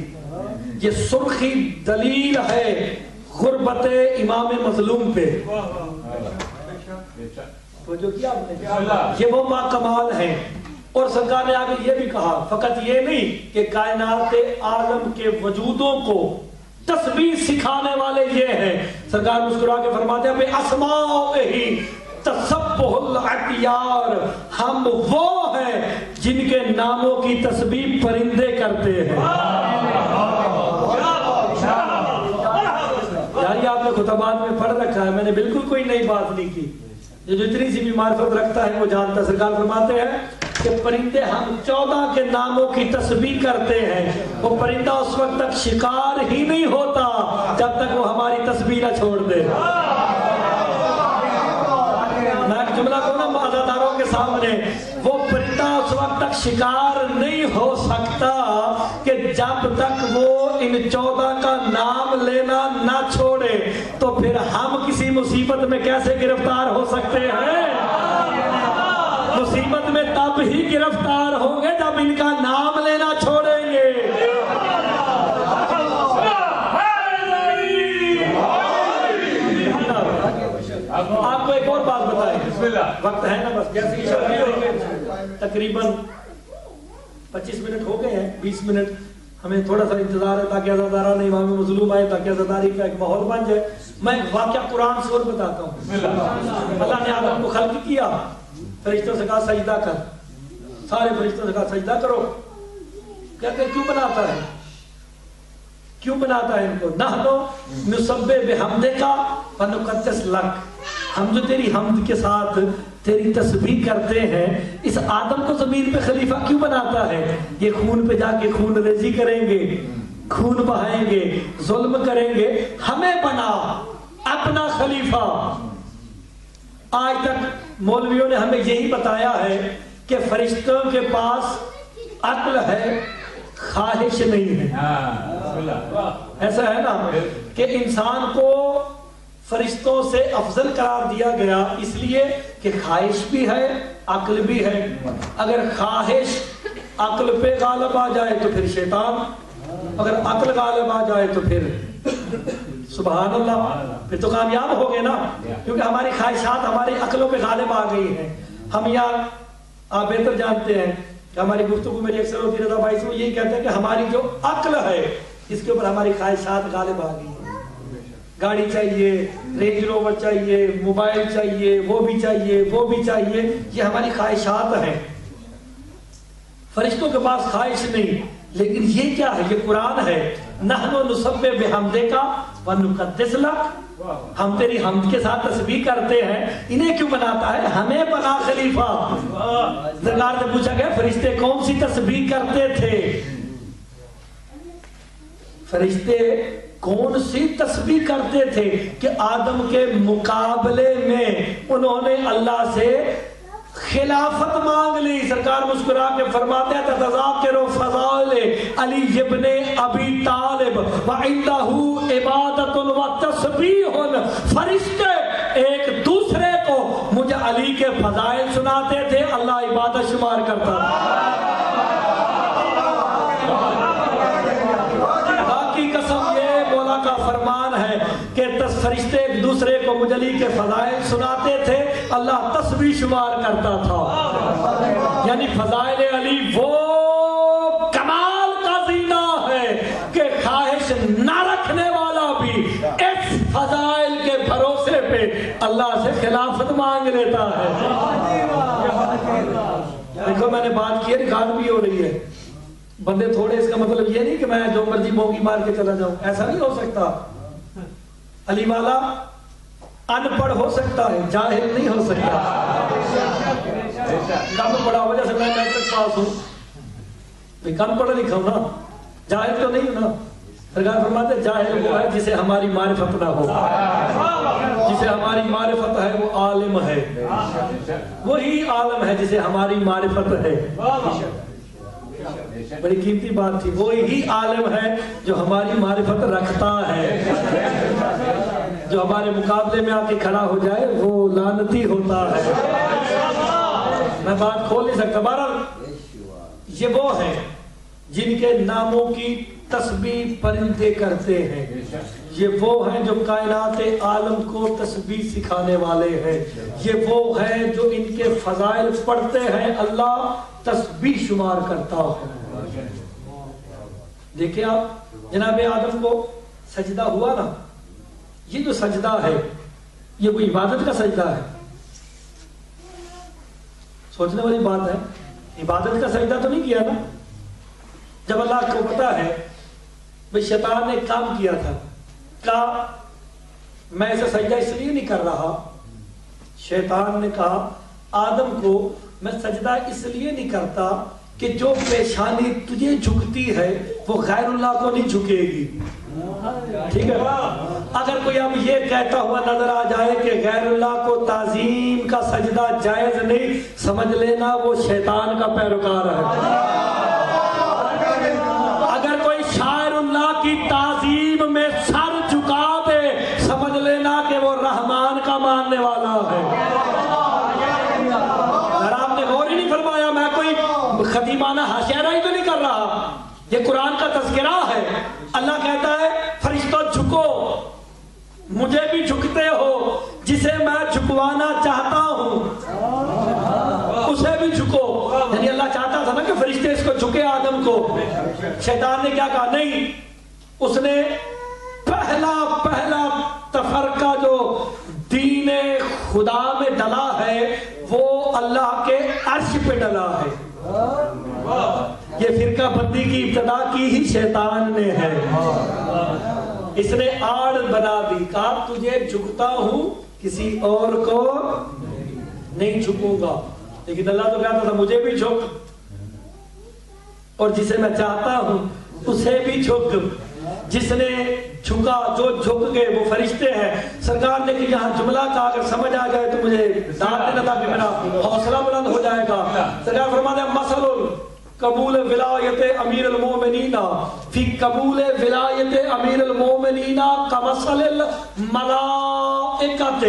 یہ سرخی دلیل ہے غربت امام مظلوم پہ. تو جو کیا آپ نے یہ وہ ماکمال ہیں. اور سرکار نے آگے یہ بھی کہا فقط یہ نہیں کہ کائنات عالم کے وجودوں کو تسبیح سکھانے والے یہ ہیں. سرکار مسکرا کے فرماتے ہیں بے اسماء ہی تسبح الاطیار، ہم وہ ہیں جن کے ناموں کی تسبیح پرندے کرتے ہیں. یاری آپ نے خطبات میں پڑھ رکھا ہے، میں نے بالکل کوئی نئی بات نہیں کی. جو اتنی سی بھی معرفت رکھتا ہے وہ جانتا ہے. سرکار فرماتے ہیں کہ پرندے ہم 14 کے ناموں کی تسبیح کرتے ہیں. وہ پرندہ اس وقت تک شکار ہی نہیں ہوتا جب تک وہ ہماری تسبیح نہ چھوڑ دے. میں ایک جملہ کہوں نا عزاداروں کے سامنے، وہ پرندہ اس وقت تک شکار نہیں ہو سکتا کہ جب تک وہ ان 14 کا نام لینا نہ چھوڑے. تو پھر ہم کسی مصیبت میں کیسے گرفتار ہو سکتے ہیں؟ مصیبت میں تب ہی گرفتار ہوں گے جب ان کا نام لینا چھوڑیں گے. آپ کو ایک اور بات بتائیں، وقت ہے نا بس، جیسے تقریباً 25 منٹ ہو گئے ہیں، 20 منٹ ہمیں تھوڑا سا انتظار ہے تاکہ عزاداران امام مظلوم آئے، تاکہ عزاداری کا ایک ماحول بن جائے. میں ایک واقعہ قرآن سے اور بتاتا ہوں. اللہ نے آدم کو خلق کیا، فرشتوں سے کہا سجدہ کر. سارے فرشتوں سے کہا سجدہ کرو. کہتے کیوں بناتا ہے؟ کیوں بناتا ہے ان کو؟ نحنو نسبح بحمدک ونقدس لک، ہم جو تیری حمد کے ساتھ تیری تسبیح کرتے ہیں. اس آدم کو زمین پہ خلیفہ کیوں بناتا ہے؟ یہ خون پہ جا کے خون ریزی کریں گے، خون بہائیں گے، ظلم کریں گے. ہمیں بنا اپنا خلیفہ. آج تک مولویوں نے ہمیں یہی بتایا ہے کہ فرشتوں کے پاس عقل ہے، خواہش نہیں ہے. ایسا ہے نا کہ انسان کو فرشتوں سے افضل قرار دیا گیا اس لیے کہ خواہش بھی ہے، عقل بھی ہے. اگر خواہش عقل پہ غالب آ جائے تو پھر شیطان، اگر عقل غالب آ جائے تو پھر سبحان اللہ، پھر تو کامیاب ہو گئے نا. کیونکہ ہماری خواہشات ہماری عقلوں پہ غالب آ گئی ہیں. ہم یہاں آپ بہتر جانتے ہیں کہ ہماری گفتگو میری اکثر ہوتی رضا بھائی سے، وہ یہی کہتے ہیں کہ ہماری جو عقل ہے اس کے اوپر ہماری خواہشات غالب آ گئی ہیں. گاڑی چاہیے، رینج روور چاہیے، موبائل چاہیے، وہ بھی چاہیے، وہ بھی چاہیے. یہ ہماری خواہشات ہیں. فرشتوں کے پاس خواہش نہیں. لیکن یہ کیا ہے؟ یہ قرآن ہے. نحن نسبح بحمدک ونقدس لک، ہم تیری حمد کے ساتھ تسبیح کرتے ہیں. انہیں کیوں بناتا ہے؟ ہمیں بنا خلیفہ. سرکار سے پوچھا گیا فرشتے کون سی تسبیح کرتے تھے؟ فرشتے کون سی تسبیح کرتے تھے کہ آدم کے مقابلے میں انہوں نے اللہ سے خلافت مانگ لی. سرکار مسکرا کے فرماتے ہیں تتذاکر فضائل علی ابن ابی طالب وعندہ عبادت و تسبیح. فرشتے ایک دوسرے کو مجھے علی کے فضائل سناتے تھے، اللہ عبادت شمار کرتا تھا. باقی قسم یہ مولا کا فرمان ہے کہ فرشتے ایک دوسرے کو مجھ علی کے فضائل سناتے تھے، اللہ تسبیح شمار کرتا تھا. یعنی فضائل علی وہ کمال کا زینہ ہے کہ خواہش نہ رکھنے والا بھی اس فضائل کے بھروسے پہ اللہ سے خلافت مانگ لیتا ہے. دیکھو میں نے بات کی، ریکارڈ بھی ہو رہی ہے. بندے تھوڑے، اس کا مطلب یہ نہیں کہ میں جو مرضی موگی مار کے چلا جاؤں. ایسا نہیں ہو سکتا. علی والا ان پڑھ ہو سکتا ہے، جاہل نہیں ہو سکتا. کم پڑھا ہو جیسے میں میٹرک پاس ہوں، کم پڑھا لکھا ہوں نا، جاہل تو نہیں ہوں نا۔ سرکار فرماتے جاہل وہ ہے جسے ہماری معرفت نہ ہو، جسے ہماری معرفت ہے وہ عالم ہے، وہی عالم ہے جسے ہماری معرفت ہے۔ بڑی قیمتی بات تھی، وہی عالم ہے جو ہماری معرفت رکھتا ہے۔ جو ہمارے مقابلے میں آ کے کھڑا ہو جائے وہ لعنتی ہوتا ہے۔ میں بات کھول نہیں سکتا۔ بہرحال یہ وہ ہیں جن کے ناموں کی تسبیح پرندے کرتے ہیں، یہ وہ ہیں جو کائنات عالم کو تسبیح سکھانے والے ہیں، یہ وہ ہیں جو ان کے فضائل پڑھتے ہیں اللہ تسبیح شمار کرتا ہے۔ دیکھیں آپ، جناب آدم کو سجدہ ہوا نا، یہ جو سجدہ ہے یہ کوئی عبادت کا سجدہ ہے؟ سوچنے والی بات ہے، عبادت کا سجدہ تو نہیں کیا نا۔ جب اللہ کو پتا ہے بھئی شیطان نے کام کیا تھا، کہا میں اسے سجدہ اس لیے نہیں کر رہا، شیطان نے کہا آدم کو میں سجدہ اس لیے نہیں کرتا کہ جو پیشانی تجھے جھکتی ہے وہ غیر اللہ کو نہیں جھکے گی۔ ٹھیک ہے، اگر کوئی اب یہ کہتا ہوا نظر آ جائے کہ غیر اللہ کو تعظیم کا سجدہ جائز نہیں، سمجھ لینا وہ شیطان کا پیروکار ہے۔ اگر کوئی شاعر اللہ کی تعظیم میں سر جھکا دے، سمجھ لینا کہ وہ رحمان کا ماننے والا ہے۔ اگر آپ نے غور ہی نہیں فرمایا، میں کوئی خطیبانہ حاشیہ ہی تو نہیں کر رہا، یہ قرآن کا تذکرہ ہے۔ اللہ کہتا ہے فرشتوں جھکو، مجھے بھی جھکتے ہو، جسے میں جھکوانا چاہتا ہوں اسے بھی جھکو۔ یعنی اللہ چاہتا تھا نا کہ فرشتے اس کو جھکے آدم کو، شیطان نے کیا کہا؟ نہیں، اس نے پہلا تفرقہ جو دین خدا میں ڈلا ہے وہ اللہ کے عرش پہ ڈلا ہے۔ یہ فرقہ بندی کی ابتدا کی ہی شیطان نے ہے۔ اس نے آڑ بنا دی، کہا تجھے جھکتا ہوں، کسی اور کو نہیں جھکوں گا۔ لیکن اللہ تو کہتا تھا مجھے بھی جھک، اور جسے میں چاہتا ہوں اسے بھی جھک۔ جس نے جھکا، جو جھک گئے وہ فرشتے ہیں۔ سرکار نے کہ یہاں جملہ کا اگر سمجھ آ جائے تو مجھے ڈانٹ دینا تھا کہ میرا حوصلہ بلند ہو جائے گا۔ سرکار فرماتے ہیں مثل قبول ولایت امیر المومنین فی قبول ولایت امیر المومنین کمثل الملائکۃ،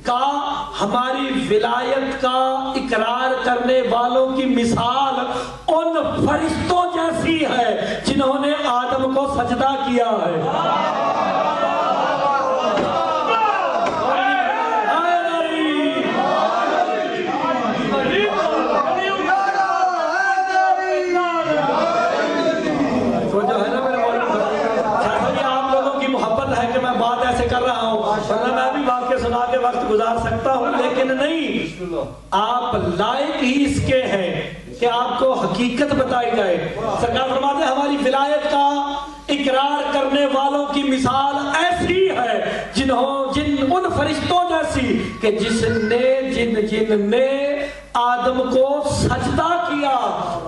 کا ہماری ولایت کا اقرار کرنے والوں کی مثال ان فرشتوں جیسی ہے جنہوں نے آدم کو سجدہ کیا ہے۔ میں بھی واقعہ سنا کے وقت گزار سکتا ہوں، لیکن نہیں، آپ لائق ہی اس کے ہیں کہ آپ کو حقیقت بتائی جائے۔ سرکار فرماتے ہیں ہماری ولایت کا اقرار کرنے والوں کی مثال ایسی ہے جن ان فرشتوں جیسی کہ جن نے آدم کو سجدہ کیا،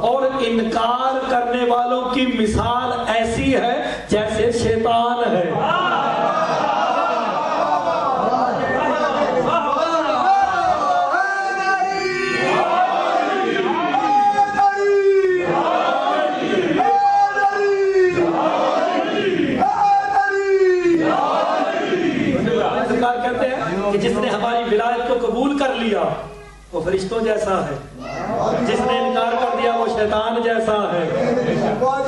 اور انکار کرنے والوں کی مثال ایسی ہے جیسے شیطان ہے۔ جس نے ہماری ولایت کو قبول کر لیا وہ فرشتوں جیسا ہے، جس نے انکار کر دیا وہ شیطان جیسا ہے۔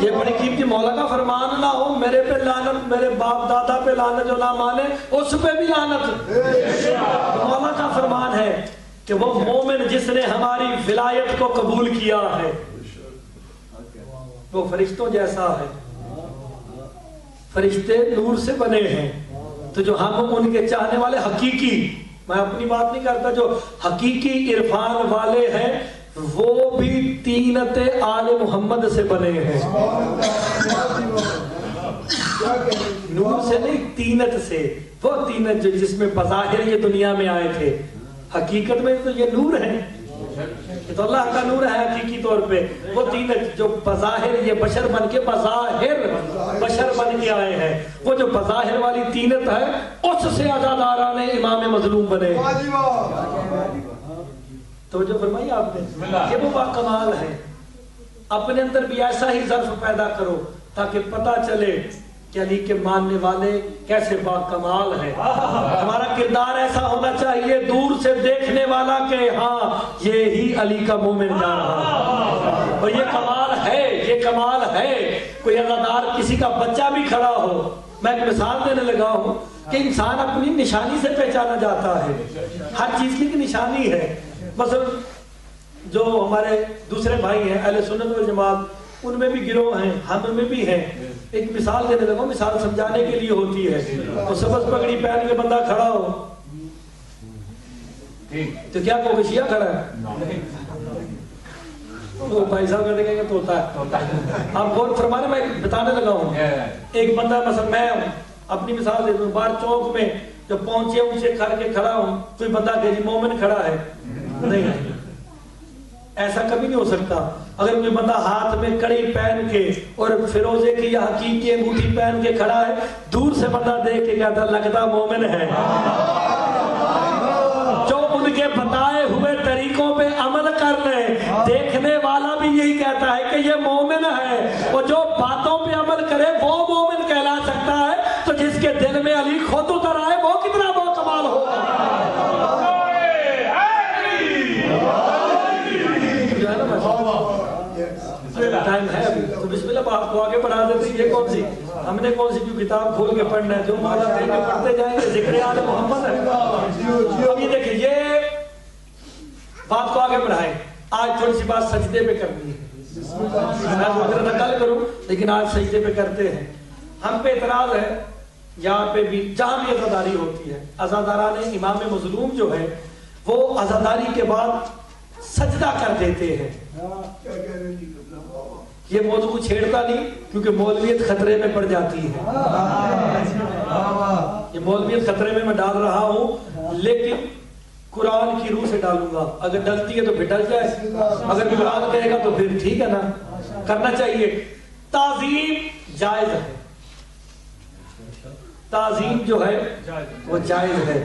یہ بڑی قیمتی مولا کا فرمان نہ ہو میرے پہ لعنت، میرے باپ دادا پہ لعنت، جو نہ مانے اس پہ بھی لعنت۔ مولا کا فرمان ہے کہ وہ مومن جس نے ہماری ولایت کو قبول کیا ہے وہ فرشتوں جیسا ہے۔ فرشتے نور سے بنے ہیں، تو جو ہم ان کے چاہنے والے حقیقی، میں اپنی بات نہیں کرتا، جو حقیقی عرفان والے ہیں وہ بھی طینت آل محمد سے بنے ہیں۔ نور سے نہیں، طینت سے، وہ طینت جس میں بظاہر یہ دنیا میں آئے تھے، حقیقت میں تو یہ نور ہے۔ یہ تو اللہ کا نور ہے حقیقی طور پہ. وہ تینت جو بظاہر یہ بشر بن کے بشر بن کے آئے ہیں, وہ جو بظاہر والی تینت ہے اس سے عزاداران امام مظلوم بنے. تو جو فرمائی آپ نے کہ وہ باکمال ہے. اپنے اندر بھی ایسا ہی ظرف پیدا کرو تاکہ پتہ چلے کہ علی کے ماننے والے کیسے باکمال ہیں. ہمارا کردار ایسا ہونا چاہیے دور سے دیکھنے والا کہ ہاں یہی علی کا مومن جا رہا ہے. اور یہ کمال ہے. کوئی عزادار کسی کا بچہ بھی کھڑا ہو, میں ایک مثال دینے لگا ہوں کہ انسان اپنی نشانی سے پہچانا جاتا ہے. ہر چیز کی نشانی ہے. مثلا جو ہمارے دوسرے بھائی ہیں اہل سنت والجماعت, ان میں بھی گروہ ہیں, ہم میں بھی ہیں. ایک مثال دینے لگا, مثال سمجھانے کے لیے ہوتی ہے. تو سبز پگڑی پہن کے بندہ کھڑا ہو تو کیا کوئی شیعہ کھڑا ہے؟ تو بھائی صاحب کہتے ہیں تو ہوتا ہے. آپ غور فرمانے, میں بتانے لگا ہوں. ایک بندہ مثلا میں اپنی مثال دے دوں, باہر چوک میں جب پہنچے اونچے کر کے کھڑا ہوں, کوئی بندہ کہ جی مومن کھڑا ہے, نہیں, ایسا کبھی نہیں ہو سکتا. اگر کوئی بندہ ہاتھ میں کڑی پہن کے اور فیروزے کی یا حقیقی انگوٹھی پہن کے کھڑا ہے, دور سے بندہ دیکھ کے کہتا لگتا مومن ہے. جو ان کے بتائے ہوئے طریقوں پہ عمل کر لے, دیکھنے والا بھی یہی کہتا ہے کہ یہ مومن ہے. اور جو باتوں پہ عمل کرے وہ مومن کہلا سکتا ہے. تو جس کے دل میں علی خود اتر آئے وہ کتنا باکمال ہوگا. ٹائم ہے ابھی تو بسم اللہ آپ کو آگے بڑھا دیتے ہیں. یہ کون سی ہم نے کون سی کتاب کھول کے پڑھنا ہے, جو مولا دے کے پڑھتے جائیں گے. ذکر آل محمد ہے. اب یہ دیکھیں, یہ بات کو آگے بڑھائیں. آج تھوڑی سی بات سجدے پہ کرنی ہے. میں نقل کروں لیکن آج سجدے پہ کرتے ہیں. ہم پہ اعتراض ہے یہاں پہ بھی, جہاں بھی عزاداری ہوتی ہے. عزاداران امام مظلوم جو ہے وہ عزاداری کے بعد سجدہ کر دیتے ہیں. یہ موضوع کو چھیڑتا نہیں کیونکہ مولویت خطرے میں پڑ جاتی ہے. یہ مولویت خطرے میں ڈال رہا ہوں, لیکن قرآن کی روح سے ڈالوں گا. اگر ڈلتی ہے تو پھر ڈل جائے, اگر قرآن کہے گا تو پھر ٹھیک ہے نا, کرنا چاہیے. تعظیم جائز ہے. تعظیم جو ہے وہ جائز ہے.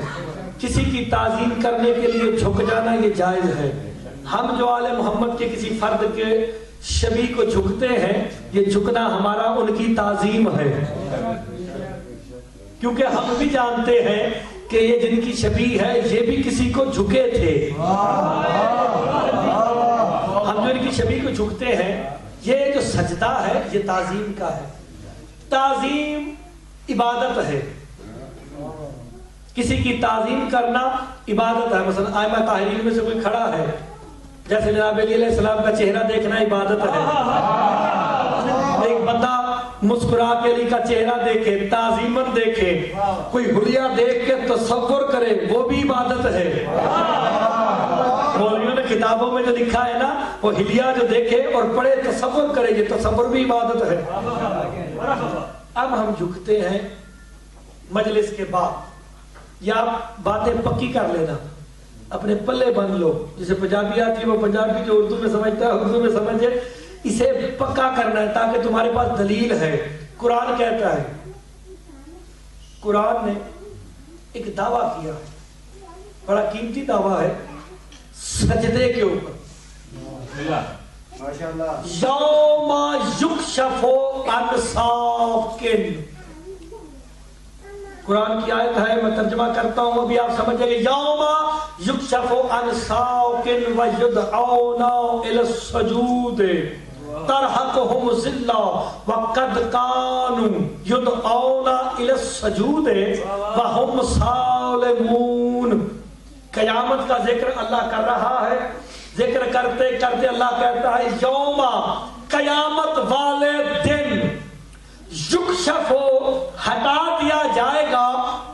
کسی کی تعظیم کرنے کے لیے جھک جانا یہ جائز ہے. ہم جو آل محمد کے کسی فرد کے شبیہ کو جھکتے ہیں, یہ جھکنا ہمارا ان کی تعظیم ہے. کیونکہ ہم بھی جانتے ہیں کہ یہ جن کی شبیہ ہے یہ بھی کسی کو جھکے تھے. ہم جو ان کی شبیہ کو جھکتے ہیں, یہ جو سجدہ ہے یہ تعظیم کا ہے. تعظیم عبادت ہے. کسی کی تعظیم کرنا عبادت ہے. مثلا ائمہ طاہرین میں سے کوئی کھڑا ہے, جیسے جناب علی علیہ السلام کا چہرہ دیکھنا عبادت ہے. ایک بندہ مسکرا کے علی کا چہرہ دیکھے, تعظیمن دیکھے, کوئی حلیہ دیکھ کے تصور کرے, وہ بھی عبادت ہے. مولویوں نے کتابوں میں جو لکھا ہے نا, وہ حلیہ جو دیکھے اور پڑھے تصور کرے, یہ تصور بھی عبادت ہے. اب ہم جھکتے ہیں مجلس کے بعد, یا باتیں پکی کر لینا, اپنے پلے بن لو. جسے پنجابی آتی ہے وہ پنجابی, جو اردو میں سمجھتا ہے اردو میں سمجھے. اسے پکا کرنا ہے تاکہ تمہارے پاس دلیل ہے. قرآن کہتا ہے, قرآن نے ایک دعویٰ کیا, بڑا قیمتی دعویٰ ہے, سجدے کے اوپر. یوم یکشف عن ساق. قرآن کی آیت ہے, میں ترجمہ کرتا ہوں, ابھی آپ سمجھیں گے. یوم یکشف عن ساق ویدعون الی السجود ترحقهم ذلہ وقد كانوا يدعون الى السجود وهم سالمون. قیامت کا ذکر اللہ کر رہا ہے. ذکر کرتے کرتے اللہ کہتا ہے یوم, قیامت والے دن, یکشف, ہٹا دیا جائے گا,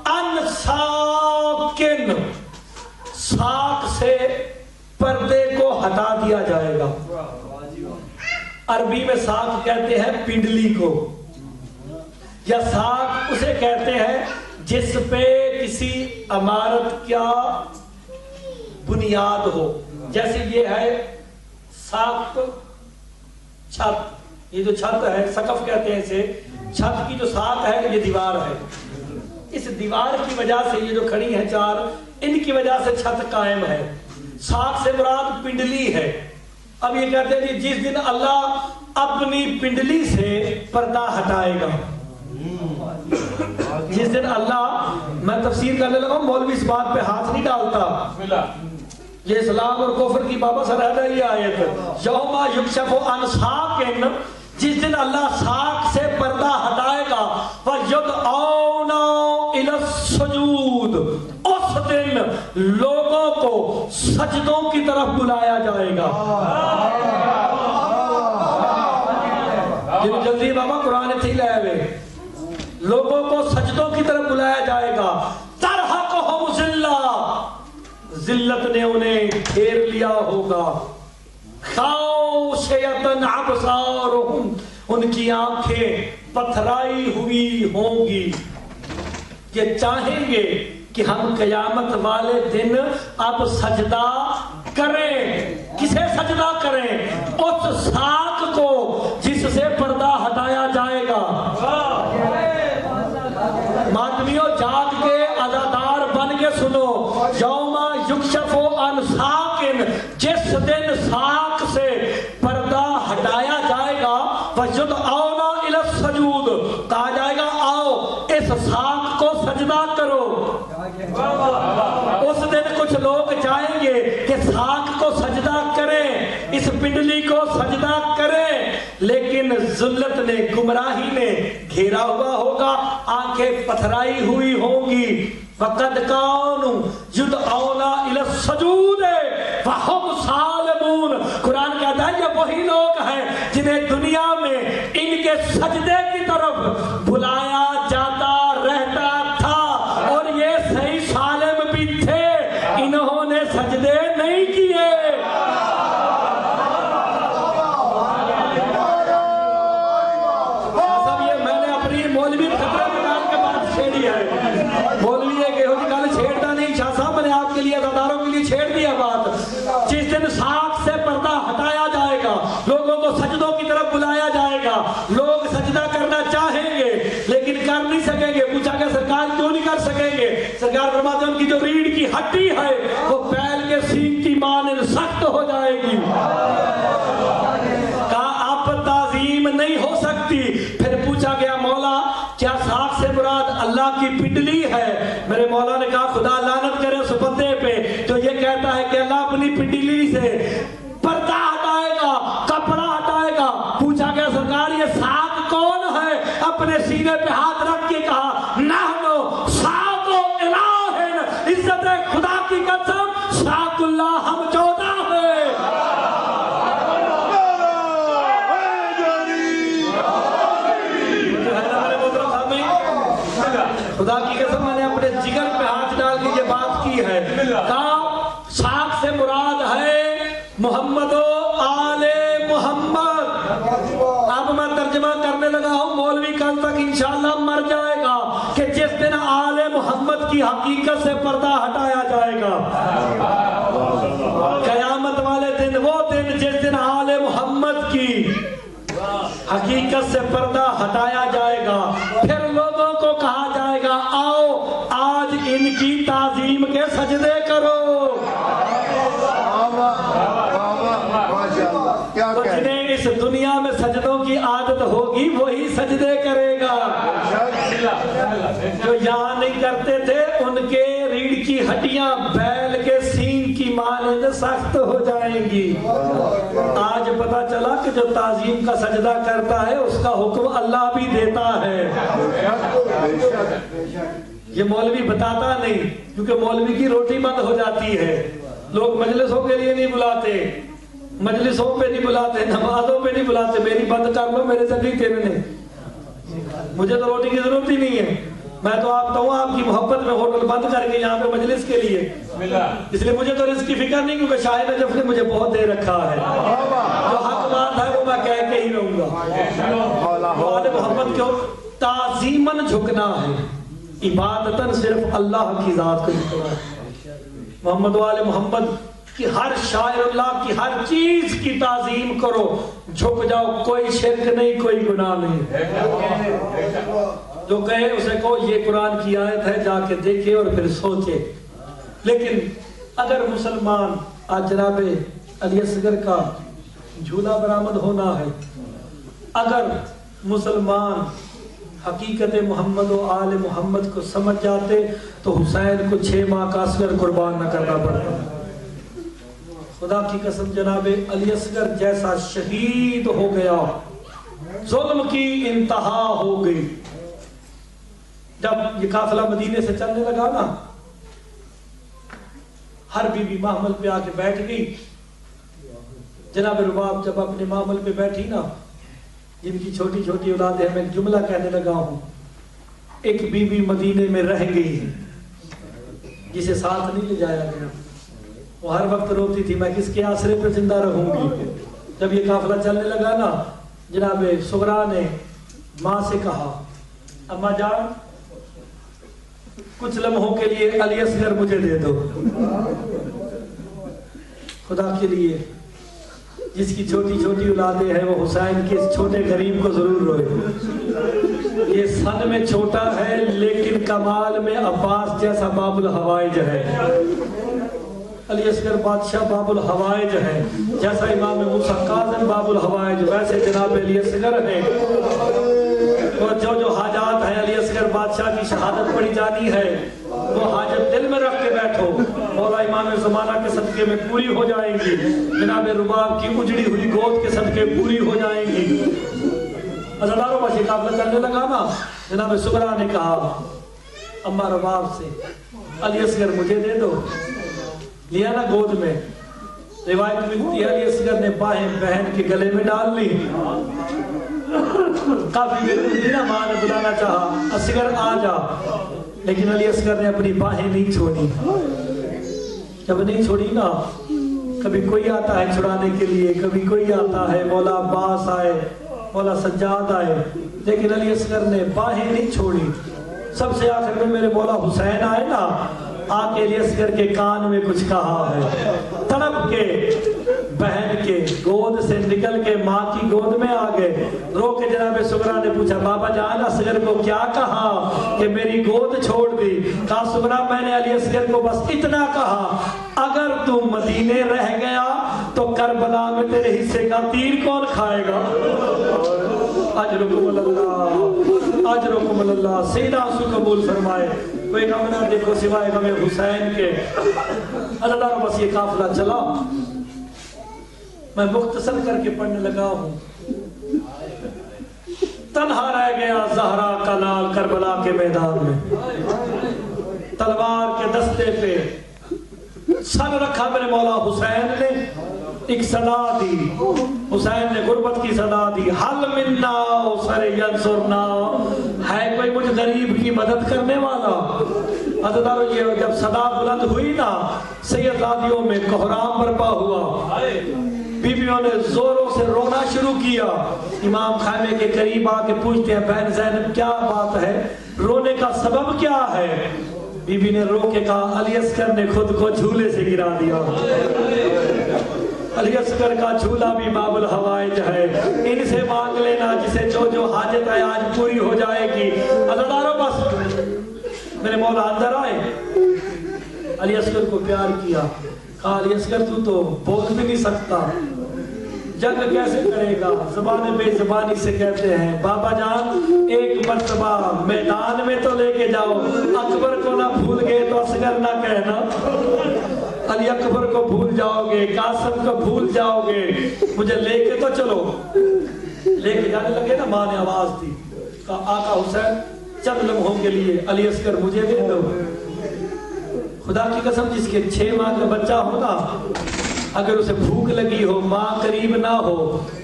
ان ساکن, ساک سے پردے کو ہٹا دیا جائے گا. عربی میں ساک کہتے ہیں پنڈلی کو, یا ساک اسے کہتے ہیں جس پہ کسی عمارت کا بنیاد ہو. جیسے یہ ہے ساخت چھت، یہ جو چھت ہے سقف کہتے ہیں اسے، چھت کی جو ساخت ہے یہ دیوار ہے، اس دیوار کی وجہ سے یہ جو کھڑی ہیں چار، ان کی وجہ سے چھت قائم ہے۔ ساخت سے مراد پنڈلی ہے۔ اب یہ کہتے ہیں جس دن اللہ اپنی پنڈلی سے پردہ ہٹائے گا، جس دن اللہ، میں تفسیر کرنے لگا ہوں، مولوی اس بات پہ ہاتھ نہیں ڈالتا، یہ اسلام اور کفر کی بابا سر ہے یہ آیت، یوم یکشف عن ساق، جس دن اللہ ساق سے پردہ ہٹائے گا، وَيُدْعَوْنَ إِلَى السُّجُودِ، اس دن لوگوں کو سجدوں کی طرف بلایا جائے گا۔ جلدی بابا قرآن تھی لے ہوئے، لوگوں کو سجدوں کی طرف بلایا جائے گا۔ ترحقہم ذلہ، ذلت نے انہیں گھیر لیا ہوگا۔ خاشعۃ ابصارہم، ان کی آنکھیں پتھرائی ہوئی ہوں گی، یہ چاہیں گے کہ ہم قیامت والے دن اب سجدہ کریں۔ کسے سجدہ کریں؟ اس ساق کو جس سے پردہ ہٹایا جائے گا۔ ماتمیوں جاگ کے عزادار بن کے سنو، یوم یکشف عن ساق، جس دن ساق سے پردہ ہٹایا جائے گا، وَيُدْعَوْنَ إِلَى السُّجُودِ، کہا جائے گا آؤ اس ساق کو سجدہ کرو۔ اس دن کچھ لوگ چاہیں گے کہ ساق کو سجدہ کریں، اس پنڈلی کو سجدہ کریں، لیکن ذلت نے، گمراہی نے گھیرا ہوا ہوگا، آنکھیں پتھرائی ہوئی ہوں گی۔ وَقَدْ كَانُوا يُدْعَوْنَ إِلَى السُّجُودِ وَهُمْ سَالِمُونَ، قرآن کہتا ہے یہ وہی لوگ ہیں جنہیں دنیا میں ان کے سجدے کی طرف بلایا جاتا رہتا تھا، اور یہ صحیح سالم بھی تھے، انہوں نے سجدے نہیں کیے۔ سب یہ میں نے اپنی مولوی خطرہ نکال کے بات چھیڑی ہے، مولوی یہ کہ ہوتی کل چھیڑتا نہیں، شاہ صاحب میں نے آپ کے لیے عزاداروں کے لیے چھیڑ دیا بات۔ جس دن ساق سے پردہ ہٹایا جائے گا، لوگوں کو سجدوں کی طرف بلایا جائے گا، لوگ سجدہ کرنا چاہیں گے لیکن کر نہیں سکیں گے۔ پوچھا کہ سرکار کیوں نہیں کر سکیں گے؟ سرکار فرماتے ہیں ان کی جو ریڑھ کی ہڈی ہے وہ بیل کے سینگ کی مانند سخت ہو جائے گی۔ کہا اب تعظیم نہیں ہو سکتی۔ پھر پوچھا گیا مولا کیا ساق سے مراد اللہ کی پنڈلی ہے؟ میرے مولا نے کہا خدا لعنت کرے اس بندے پہ جو یہ کہتا ہے کہ اللہ اپنی پنڈلی سے پردہ ہٹائے گا، کپڑا ہٹائے گا۔ پوچھا گیا سرکار یہ ساق کون ہے؟ اپنے سینے پہ ہاتھ رکھ کے کہا نحنو ساق الہ، عزت خدا کی قسم ساق اللہ ہم 14 ہیں۔ خدا کی قسم میں نے اپنے جگر پہ ہاتھ ڈال کے یہ بات کی ہے، کہا ساق سے مراد ہے محمد و آل محمد۔ اب میں ترجمہ کرنے لگا ہوں، مولوی کل تک انشاءاللہ مر جائے گا کہ جس دن آل محمد کی حقیقت سے پردہ ہٹایا جائے گا، قیامت والے دن، وہ دن جس دن آل محمد کی حقیقت سے پردہ ہٹایا جائے گا، پھر لوگوں کو کہا جائے گا آؤ آج ان کی تعظیم کے سجدے کرو۔ تو جنہیں اس دنیا میں سجدوں کی عادت ہوگی وہی سجدے کرے گا، جو یہاں نہیں کرتے تھے ان کے ریڑھ کی ہڈیاں بیل کے سینگ کی مانند سخت ہو جائیں گی۔ آج پتا چلا کہ جو تعظیم کا سجدہ کرتا ہے اس کا حکم اللہ بھی دیتا ہے۔ یہ مولوی بتاتا نہیں، کیونکہ مولوی کی روٹی بند ہو جاتی ہے، لوگ مجلسوں کے لیے نہیں بلاتے، مجلسوں پہ نہیں بلاتے، نمازوں پہ نہیں بلاتے، میری بند کر لو میرے سے تیرے نے، مجھے تو روٹی کی ضرورت ہی نہیں ہے، میں تو آپ کہوں آپ کی محبت میں ہوٹل بند کر کے یہاں پہ مجلس کے لیے، اس لیے مجھے تو رزق کی فکر نہیں، کیونکہ شاہد نجف نے مجھے بہت دے رکھا ہے، جو حق بات ہے وہ میں کہہ کے ہی رہوں گا۔ آل محمد کیوں تعظیماً جھکنا ہے، عبادتاً صرف اللہ کی ذات کو جھکنا ہے۔ محمد و آل محمد کہ ہر شاعر اللہ کی ہر چیز کی تعظیم کرو، جھک جاؤ، کوئی شرک نہیں، کوئی گناہ نہیں۔ جو کہے اسے کہو یہ قرآن کی آیت ہے، جا کے دیکھے اور پھر سوچے۔ لیکن اگر مسلمان آج جناب علی اصغر کا جھولا برآمد ہونا ہے، اگر مسلمان حقیقت محمد و آل محمد کو سمجھ جاتے تو حسین کو 6 ماہ کا اصغر قربان نہ کرنا پڑتا۔ خدا کی قسم جناب علی اصغر جیسا شہید ہو گیا، ظلم کی انتہا ہو گئی۔ جب یہ قافلہ مدینے سے چلنے لگا نا، ہر بی بی محمل پہ آ کے بیٹھ گئی۔ جناب رباب جب اپنے معمل پہ بیٹھی نا، جن کی چھوٹی چھوٹی اولاد ہے، میں ایک جملہ کہنے لگا ہوں، ایک بی بی مدینے میں رہ گئی ہے جسے ساتھ نہیں لے جایا گیا۔ وہ ہر وقت روتی تھی، میں کس کے آسرے پہ زندہ رہوں گی۔ جب یہ قافلہ چلنے لگا نا، جناب صغرا نے ماں سے کہا، اماں جان کچھ لمحوں کے لیے علی اصغر مجھے دے دو۔ خدا کے لیے جس کی چھوٹی چھوٹی اولادیں ہیں وہ حسین کے اس چھوٹے غریب کو ضرور روئے۔ یہ سن میں چھوٹا ہے لیکن کمال میں عباس جیسا باب الحوائج ہے۔ علی اصغر بادشاہ باب الحوائج ہے، جیسا امام موسیٰ کاظم باب الحوائج، ویسے جناب علی اصغر ہے۔ اور جو حاجات ہیں علی اصغر بادشاہ کی شہادت پڑھی جانی ہے، وہ حاجت دل میں رکھ کے بیٹھو، مولا امام زمانہ کے صدقے میں پوری ہو جائیں گی، جناب رباب کی اجڑی ہوئی گود کے صدقے پوری ہو جائیں گی۔ عزیزانو بس یہ قافلہ چلنے لگا نا، جناب صغرا نے کہا اماں رباب سے، علی اصغر مجھے دے دو۔ لیا نا گود میں، روایت ملتی ہے علی اصغر نے باہیں بہن کے گلے میں ڈال لی۔ کافی بے نا، ماں نے بلانا چاہا، اصغر آ جا، لیکن علی اصغر نے اپنی باہیں نہیں چھوڑی۔ جب نہیں چھوڑی نا، کبھی کوئی آتا ہے چھڑانے کے لیے، کبھی کوئی آتا ہے، مولا عباس آئے، مولا سجاد آئے، لیکن علی اصغر نے باہیں نہیں چھوڑی۔ سب سے آخر میں میرے مولا حسین آئے نا، آ کے علی اصغر کے کان میں کچھ کہا ہے، تڑپ کے بہن کے گود سے نکل کے ماں کی گود میں آ گئے۔ رو کے جناب صغرا نے پوچھا، بابا جان اصغر کو کیا کہا کہ میری گود چھوڑ دی؟ کہا صغرا میں نے علی اصغر کو بس اتنا کہا، اگر تو مدینے رہ گیا تو کربلا میں تیرے حصے کا تیر کون کھائے گا؟ اجرکم اللہ، اجرکم اللہ، سیدھا آنسو قبول فرمائے۔ کوئی غم نہ دیکھو سوائے غم حسین کے۔ اللہ بس یہ قافلہ چلا، میں مختصر کر کے پڑھنے لگا ہوں۔ تنہا رہ گیا زہرا کا لال کربلا کے میدان میں، تلوار کے دستے پہ سر رکھا میرے مولا حسین نے، ایک صدا دی، حسین نے غربت کی صدا دی، حل منا سر ینصرنا، ہے کوئی مجھ غریب کی مدد کرنے والا؟ عزیزانو یہ جب صدا بلند ہوئی نا، سیدادیوں میں کوہرام برپا ہوا، بیویوں نے زوروں سے رونا شروع کیا۔ امام خیمے کے قریب آ کے پوچھتے ہیں، بہن زینب کیا بات ہے، رونے کا سبب کیا ہے؟ بی بی نے رو کے کہا، علی اصغر نے خود کو جھولے سے گرا دیا۔ علی اصغر کا جھولا بھی باب الحوائج ہے، ان سے مانگ لینا جسے جو حاجت ہے آج پوری ہو جائے گی۔ عزیزانو بس میرے مولا اندر آئے، علی اصغر کو پیار کیا، کہا علی اصغر تو بول بھی نہیں سکتا، جنگ کیسے کرے گا؟ زبان بے زبانی سے کہتے ہیں، بابا جان ایک مرتبہ میدان میں تو لے کے جاؤ، اکبر کو نہ بھول گئے تو اصغر نہ کہنا، علی اکبر کو بھول جاؤ گے، قاسم کو بھول جاؤ گے، مجھے لے کے تو چلو۔ لے کے جانے لگے نا، ماں نے آواز دی، کہا آقا حسین چند لمحوں کے لیے علی اصغر مجھے دے دو۔ خدا کی قسم جس کے 6 ماہ کا بچہ ہونا، اگر اسے بھوک لگی ہو، ماں قریب نہ ہو،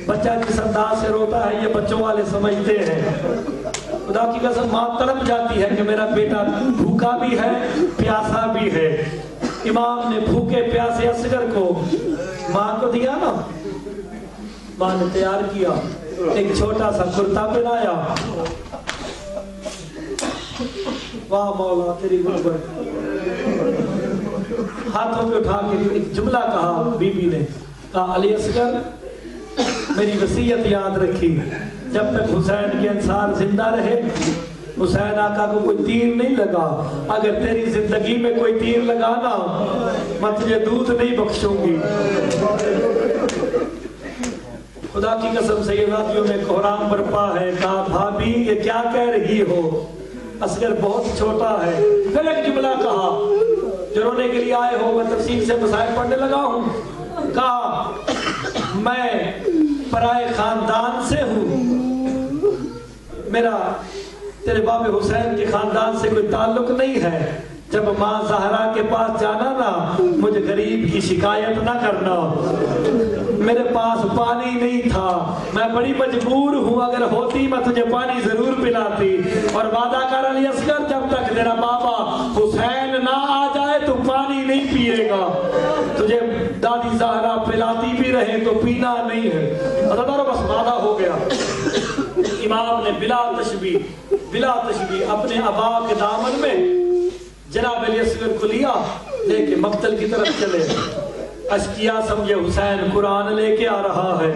بچہ جس انداز سے روتا ہے یہ بچوں والے سمجھتے ہیں۔ خدا کی قسم ماں تڑپ جاتی ہے کہ میرا بیٹا بھوکا بھی ہے، پیاسا بھی ہے۔ امام نے بھوکے پیاسے اصغر کو ماں کو دیا نا، ماں نے تیار کیا، ایک چھوٹا سا کرتا پہنایا، واہ مولا تیری غربت، ہاتھوں پہ اٹھا کے ایک جملہ کہا بی بی نے، کہا علی اصغر میری وصیت یاد رکھی، جب تک حسین کے انصار زندہ رہے حسین آقا کو کوئی تیر نہیں لگا، اگر تیری زندگی میں کوئی تیر لگانا میں تجھے دودھ نہیں بخشوں گی۔ خدا کی قسم سیداتیوں میں کوہرام برپا ہے، کہا بھابی یہ کیا کہہ رہی ہو، اصغر بہت چھوٹا ہے۔ پھر ایک جملہ کہا جو رونے کے لیے آئے ہو، میں تفصیل سے مسائل پڑھنے لگا ہوں، کہا میں پرائے خاندان سے ہوں، میرا تیرے باب حسین کے خاندان سے کوئی تعلق نہیں ہے، جب ماں زہرا کے پاس جانا نا مجھے غریب کی شکایت نہ کرنا، میرے پاس پانی نہیں تھا، میں بڑی مجبور ہوں، اگر ہوتی میں تجھے پانی ضرور پلاتی، اور وعدہ کر علی اصغر جب تک تیرا بابا حسین نہ آ جائے تو پانی نہیں پیے گا، تجھے دادی زہرا پلاتی بھی رہے تو پینا نہیں ہے۔ عزیزانو بس وعدہ ہو گیا۔ امام نے بلا تشبیہ اپنے ابا کے دامن میں جناب علی اصغر کو لیا، لے کے مقتل کی طرف چلے، اشکیا سمجھے حسین قرآن لے کے آ رہا ہے۔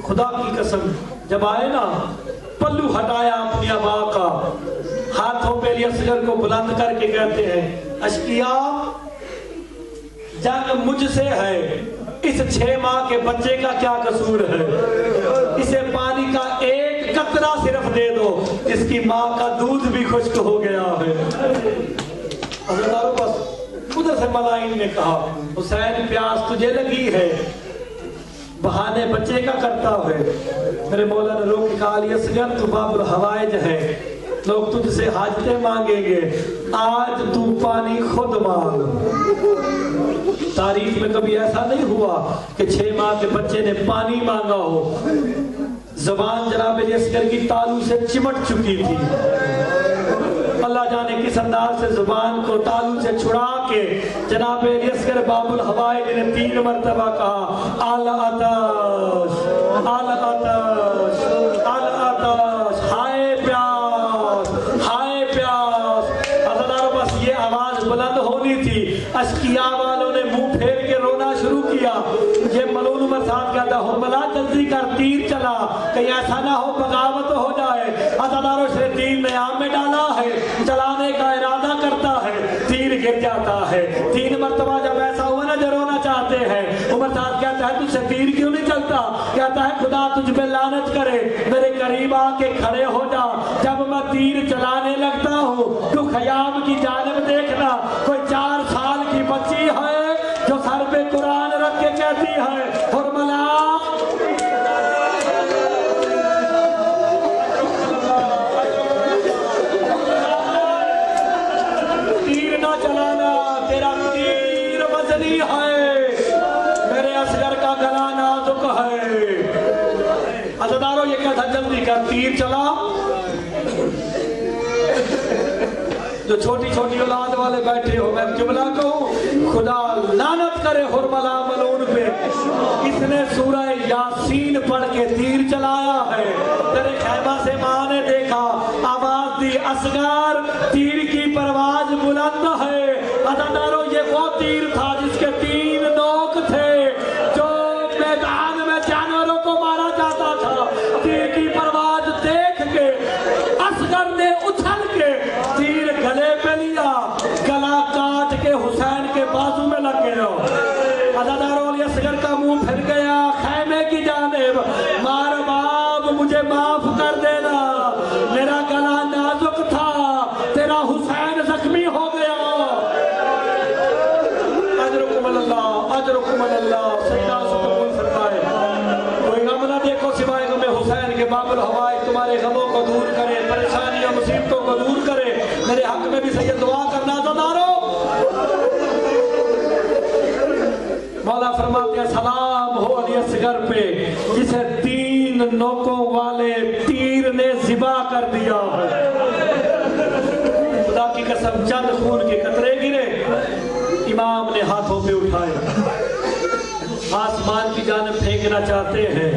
خدا کی قسم جب آئے نا پلو ہٹایا اپنی ابا کا، ہاتھوں پہ علی اصغر کو بلند کر کے کہتے ہیں اشکیا جنگ مجھ سے ہے، اس 6 ماہ کے بچے کا کیا قصور ہے، اسے پانی کا ایک قطرہ صرف دے دو، اس کی ماں کا دودھ بھی خشک ہو گیا ہے۔ حضرتارو بس ادھر سے ملائن نے کہا حسین پیاس تجھے لگی ہے، بہانے بچے کا کرتا ہے، میرے مولا نے روک کے کہا علی اصغر تو باب الحوائج ہے، لوگ تجھ سے حاجتیں مانگیں گے، آج تو پانی خود مانگ۔ تاریخ میں کبھی ایسا نہیں ہوا کہ 6 ماہ کے بچے نے پانی مانگا ہو۔ زبان جناب علی اصغر کی تالو سے چمٹ چکی تھی، اللہ جانے کس انداز سے زبان کو تالو سے چھڑا کے جناب علی اصغر باب الحوائج نے 3 مرتبہ کہا آل آتش آل آتش آل آتش، ہائے پیاس ہائے پیاس۔ حضرات بس یہ آواز بلند ہونی تھی، اشکیا والوں نے منہ پھیر کے رونا شروع کیا۔ یہ ملون عمر صاحب کہتا حرملا جلدی کر تیر چلا، کہیں ایسا نہ ہو بغاوت ہو جائے۔ عزاداروں سے تیر نے آم میں ڈالا ہے، چلانے کا ارادہ کرتا ہے، تیر گر جاتا ہے۔ 3 مرتبہ جب ایسا ہوا نا جو رونا چاہتے ہیں، عمر صاحب کہتا ہے تجھ سے تیر کیوں نہیں چلتا، کہتا ہے خدا تجھ پہ لعنت کرے، میرے قریب آ کے کھڑے ہو جا، جب میں تیر چلانے لگتا ہوں تو خیام کی جانب دیکھنا، کوئی 4 سال کی بچی ہے جو سر پہ قرآن رکھ کے کہتی ہے حرملا تیر نہ چلانا، تیرا تیر وزنی ہے، میرے اصغر کا گلا نازک ہے۔ عزادارو یہ کہتا جلدی کر تیر چلا۔ جو چھوٹی چھوٹی اولاد والے بیٹھے ہو میں جملہ کہوں، خدا لعنت کرے حرملا ملعون پہ، اس نے سورہ یاسین پڑھ کے تیر چلایا ہے۔ تیرے خیمہ سے ماں نے دیکھا، آواز دی اصغر تیر کی پرواز بلند ہے۔ عزادارو یہ وہ تیر تھا جس کے 3 نوک تھے، جو میدان میں جانوروں کو مارا جاتا تھا۔ تیر کی پرواز دیکھ کے اصغر نے اچھل کے تیر گلے پہ لیا، گلا کاٹ کے حسین کے بازو میں لگ گیا۔ عزادارو علی اصغر کا منہ پھر گیا خیمے کی جانب، مار باپ مجھے معاف کر دینا، میرا گلا نازک تھا، تیرا حسین زخمی ہو گیا۔ اجرکم اللہ اجرکم اللہ۔ سیدہ سبحان فرمائے کوئی غم نہ دیکھو سوائے غم حسین کے، باب الحوائج تمہارے غموں کو دور کرے، پریشانیاں مصیبتوں کو دور کرے۔ میرے حق میں بھی سید دعا کرنا عزادارو۔ مولا فرماتے ہیں سلام ہو علی اصغر پہ جسے 3 نوکوں والے تیر نے ذبح کر دیا ہے۔ خدا کی قسم چند خون کے قطرے گرے، امام نے ہاتھوں پہ اٹھائے، آسمان کی جانب پھینکنا چاہتے ہیں،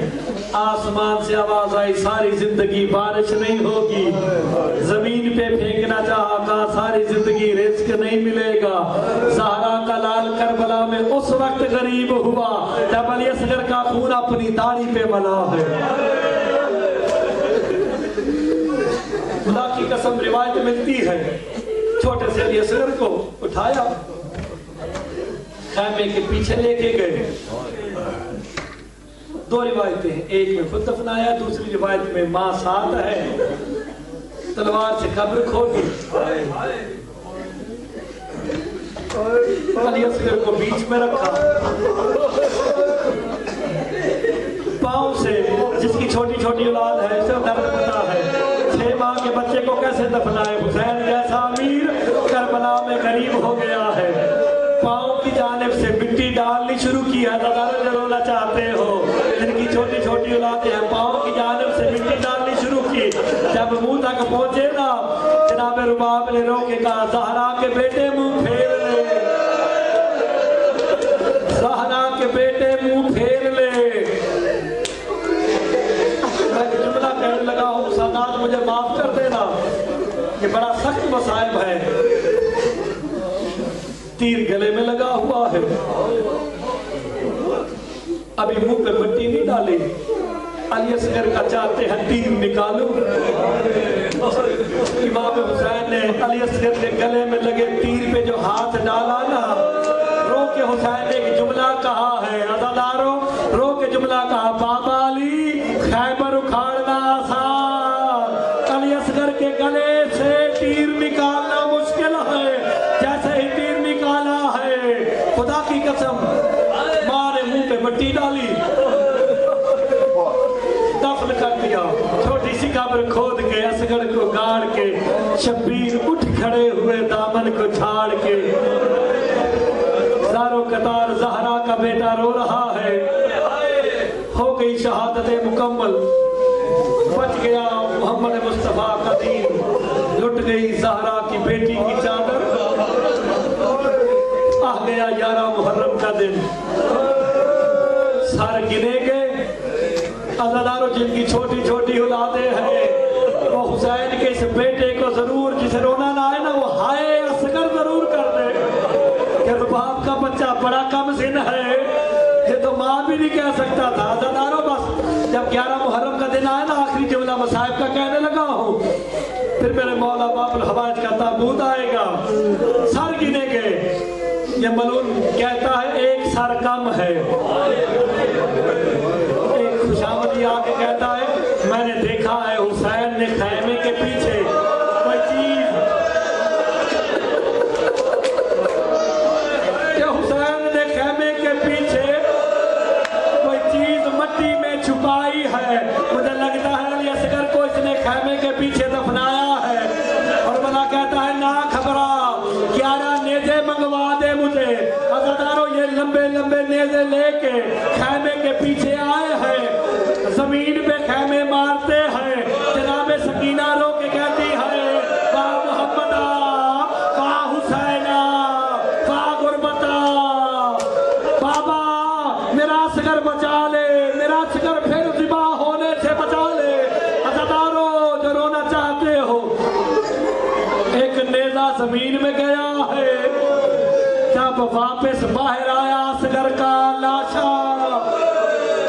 آسمان سے آواز آئی ساری زندگی بارش نہیں ہوگی، زمین پہ پھینکنا چاہا کہا ساری زندگی رزق نہیں ملے گا۔ زہرا کا لال کربلا میں اس وقت غریب ہوا جب علی اصغر کا خون اپنی داڑھی پہ ملا ہے۔ خدا کی قسم روایت ملتی ہے چھوٹے سے علی اصغر کو اٹھایا، خیمے کے پیچھے لے کے گئے۔ دو روایتیں ہیں، ایک میں خود دفنایا، دوسری روایت میں ماں ساتھ ہے، تلوار سے قبر کھودی۔ علی اصغر کو بیچ میں رکھا، پاؤں سے جس کی چھوٹی چھوٹی اولاد ہے اسے درد پتا ہے، 6 ماہ کے بچے کو کیسے دفنائے؟ حسین جیسا امیر کربلا میں غریب ہو گیا ہے، پاؤں کی جانب سے مٹی ڈالنی شروع کی ہے۔ دادارو جو رونا چاہتے ہو جن کی چھوٹی چھوٹی اولادیں ہیں، پاؤں کی جانب سے مٹی ڈالنی شروع کی۔ جب منہ تک پہنچے نا جناب رباب نے رو کے کہا زہرا کے بیٹے منہ پھیر لے، زہرا کے بیٹے منہ پھیر لے۔ میں جملہ کہنے لگا ہوں سادات مجھے معاف کر دینا، یہ بڑا سخت مصائب ہے۔ تیر گلے میں لگا ہوا ہے، ابھی منہ پہ مٹی نہیں ڈالی، علی اصغر کا چاہتے ہیں تیر نکالو۔ امام حسین نے علی اصغر کے گلے میں لگے تیر پہ جو ہاتھ ڈالا نا، رو کے حسین نے ایک جملہ کہا ہے، عزادارو رو کے جملہ کہا بابا علی خیبر اکھاڑنا آسان، علی اصغر کے گلے سے تیر نکالنا مشکل ہے، جیسے ہی تیر نکالا ہے خدا کی قسم ماں نے منہ پہ مٹی ڈالی، دفن کر دیا۔ چھوٹی سی قبر کھود کے اصغر کو گاڑ کے شبیر اٹھ کھڑے ہوئے دامن کو چھاڑ کے، زارو قطار زہرا کا بیٹا رو رہا ہے، ہو گئی شہادت مکمل، بچ گیا محمد مصطفیٰ کا دین، لٹ گئی زہرا کی بیٹی کی چادر، آ گیا 11 محرم کا دن۔ سارے گنے گئے عزادارو جن کی چھوٹی چھوٹی اولادیں ہیں، وہ حسین کے اس بیٹے کو ضرور جسے رونا نہ آئے نا وہ ہائے اصغر ضرور کر دے کہ تو باپ کا بچہ بڑا کم سن ہے، یہ تو ماں بھی نہیں کہہ سکتا تھا۔ عزادارو بس جب 11 محرم کا دن آئے نا آخری جملہ مصائب کا کہنے لگا ہوں، پھر میرے مولا باب الحوائج کا تابوت آئے گا، سر گنے گئے، یہ ملون کہتا ہے ایک سر کم ہے، ایک خوشامدی آ کے کہتا ہے میں نے دیکھا ہے حسین نے خیمے کے پیچھے کوئی چیز، کہ حسین نے خیمے کے پیچھے کوئی چیز مٹی میں چھپائی ہے، مجھے لگتا ہے علی اصغر کو اس نے خیمے کے پیچھے دفنایا ہے۔ اور بلا کہتا ہے نا خبرا 11 نیزے منگوا دے مجھے۔ عزادارو یہ لمبے لمبے نیزے لے کے خیمے کے پیچھے آئے ہیں، زمین پہ خیمے مارتے ہیں۔ جناب سکینہ رو کے کہتی ہے واہ محمدہ واہ حسینہ واہ غربتہ، بابا میرا اصغر بچا لے، میرا اصغر پھر ذبح ہونے سے بچا لے۔ عزادارو جو رونا چاہتے ہو، ایک نیزہ زمین میں گیا ہے، جب واپس باہر آیا اصغر کا لاشا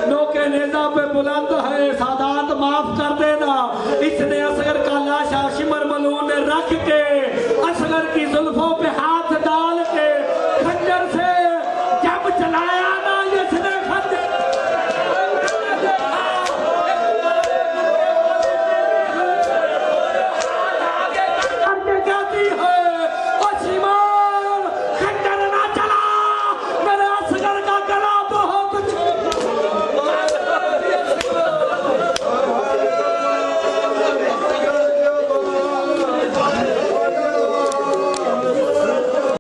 نوکے نیزہ پہ بلند ہے، سادات معاف کر دینا، اس نے اصغر کا لاشا شمر ملون نے رکھ کے اصغر کی زلفوں پہ ہاتھ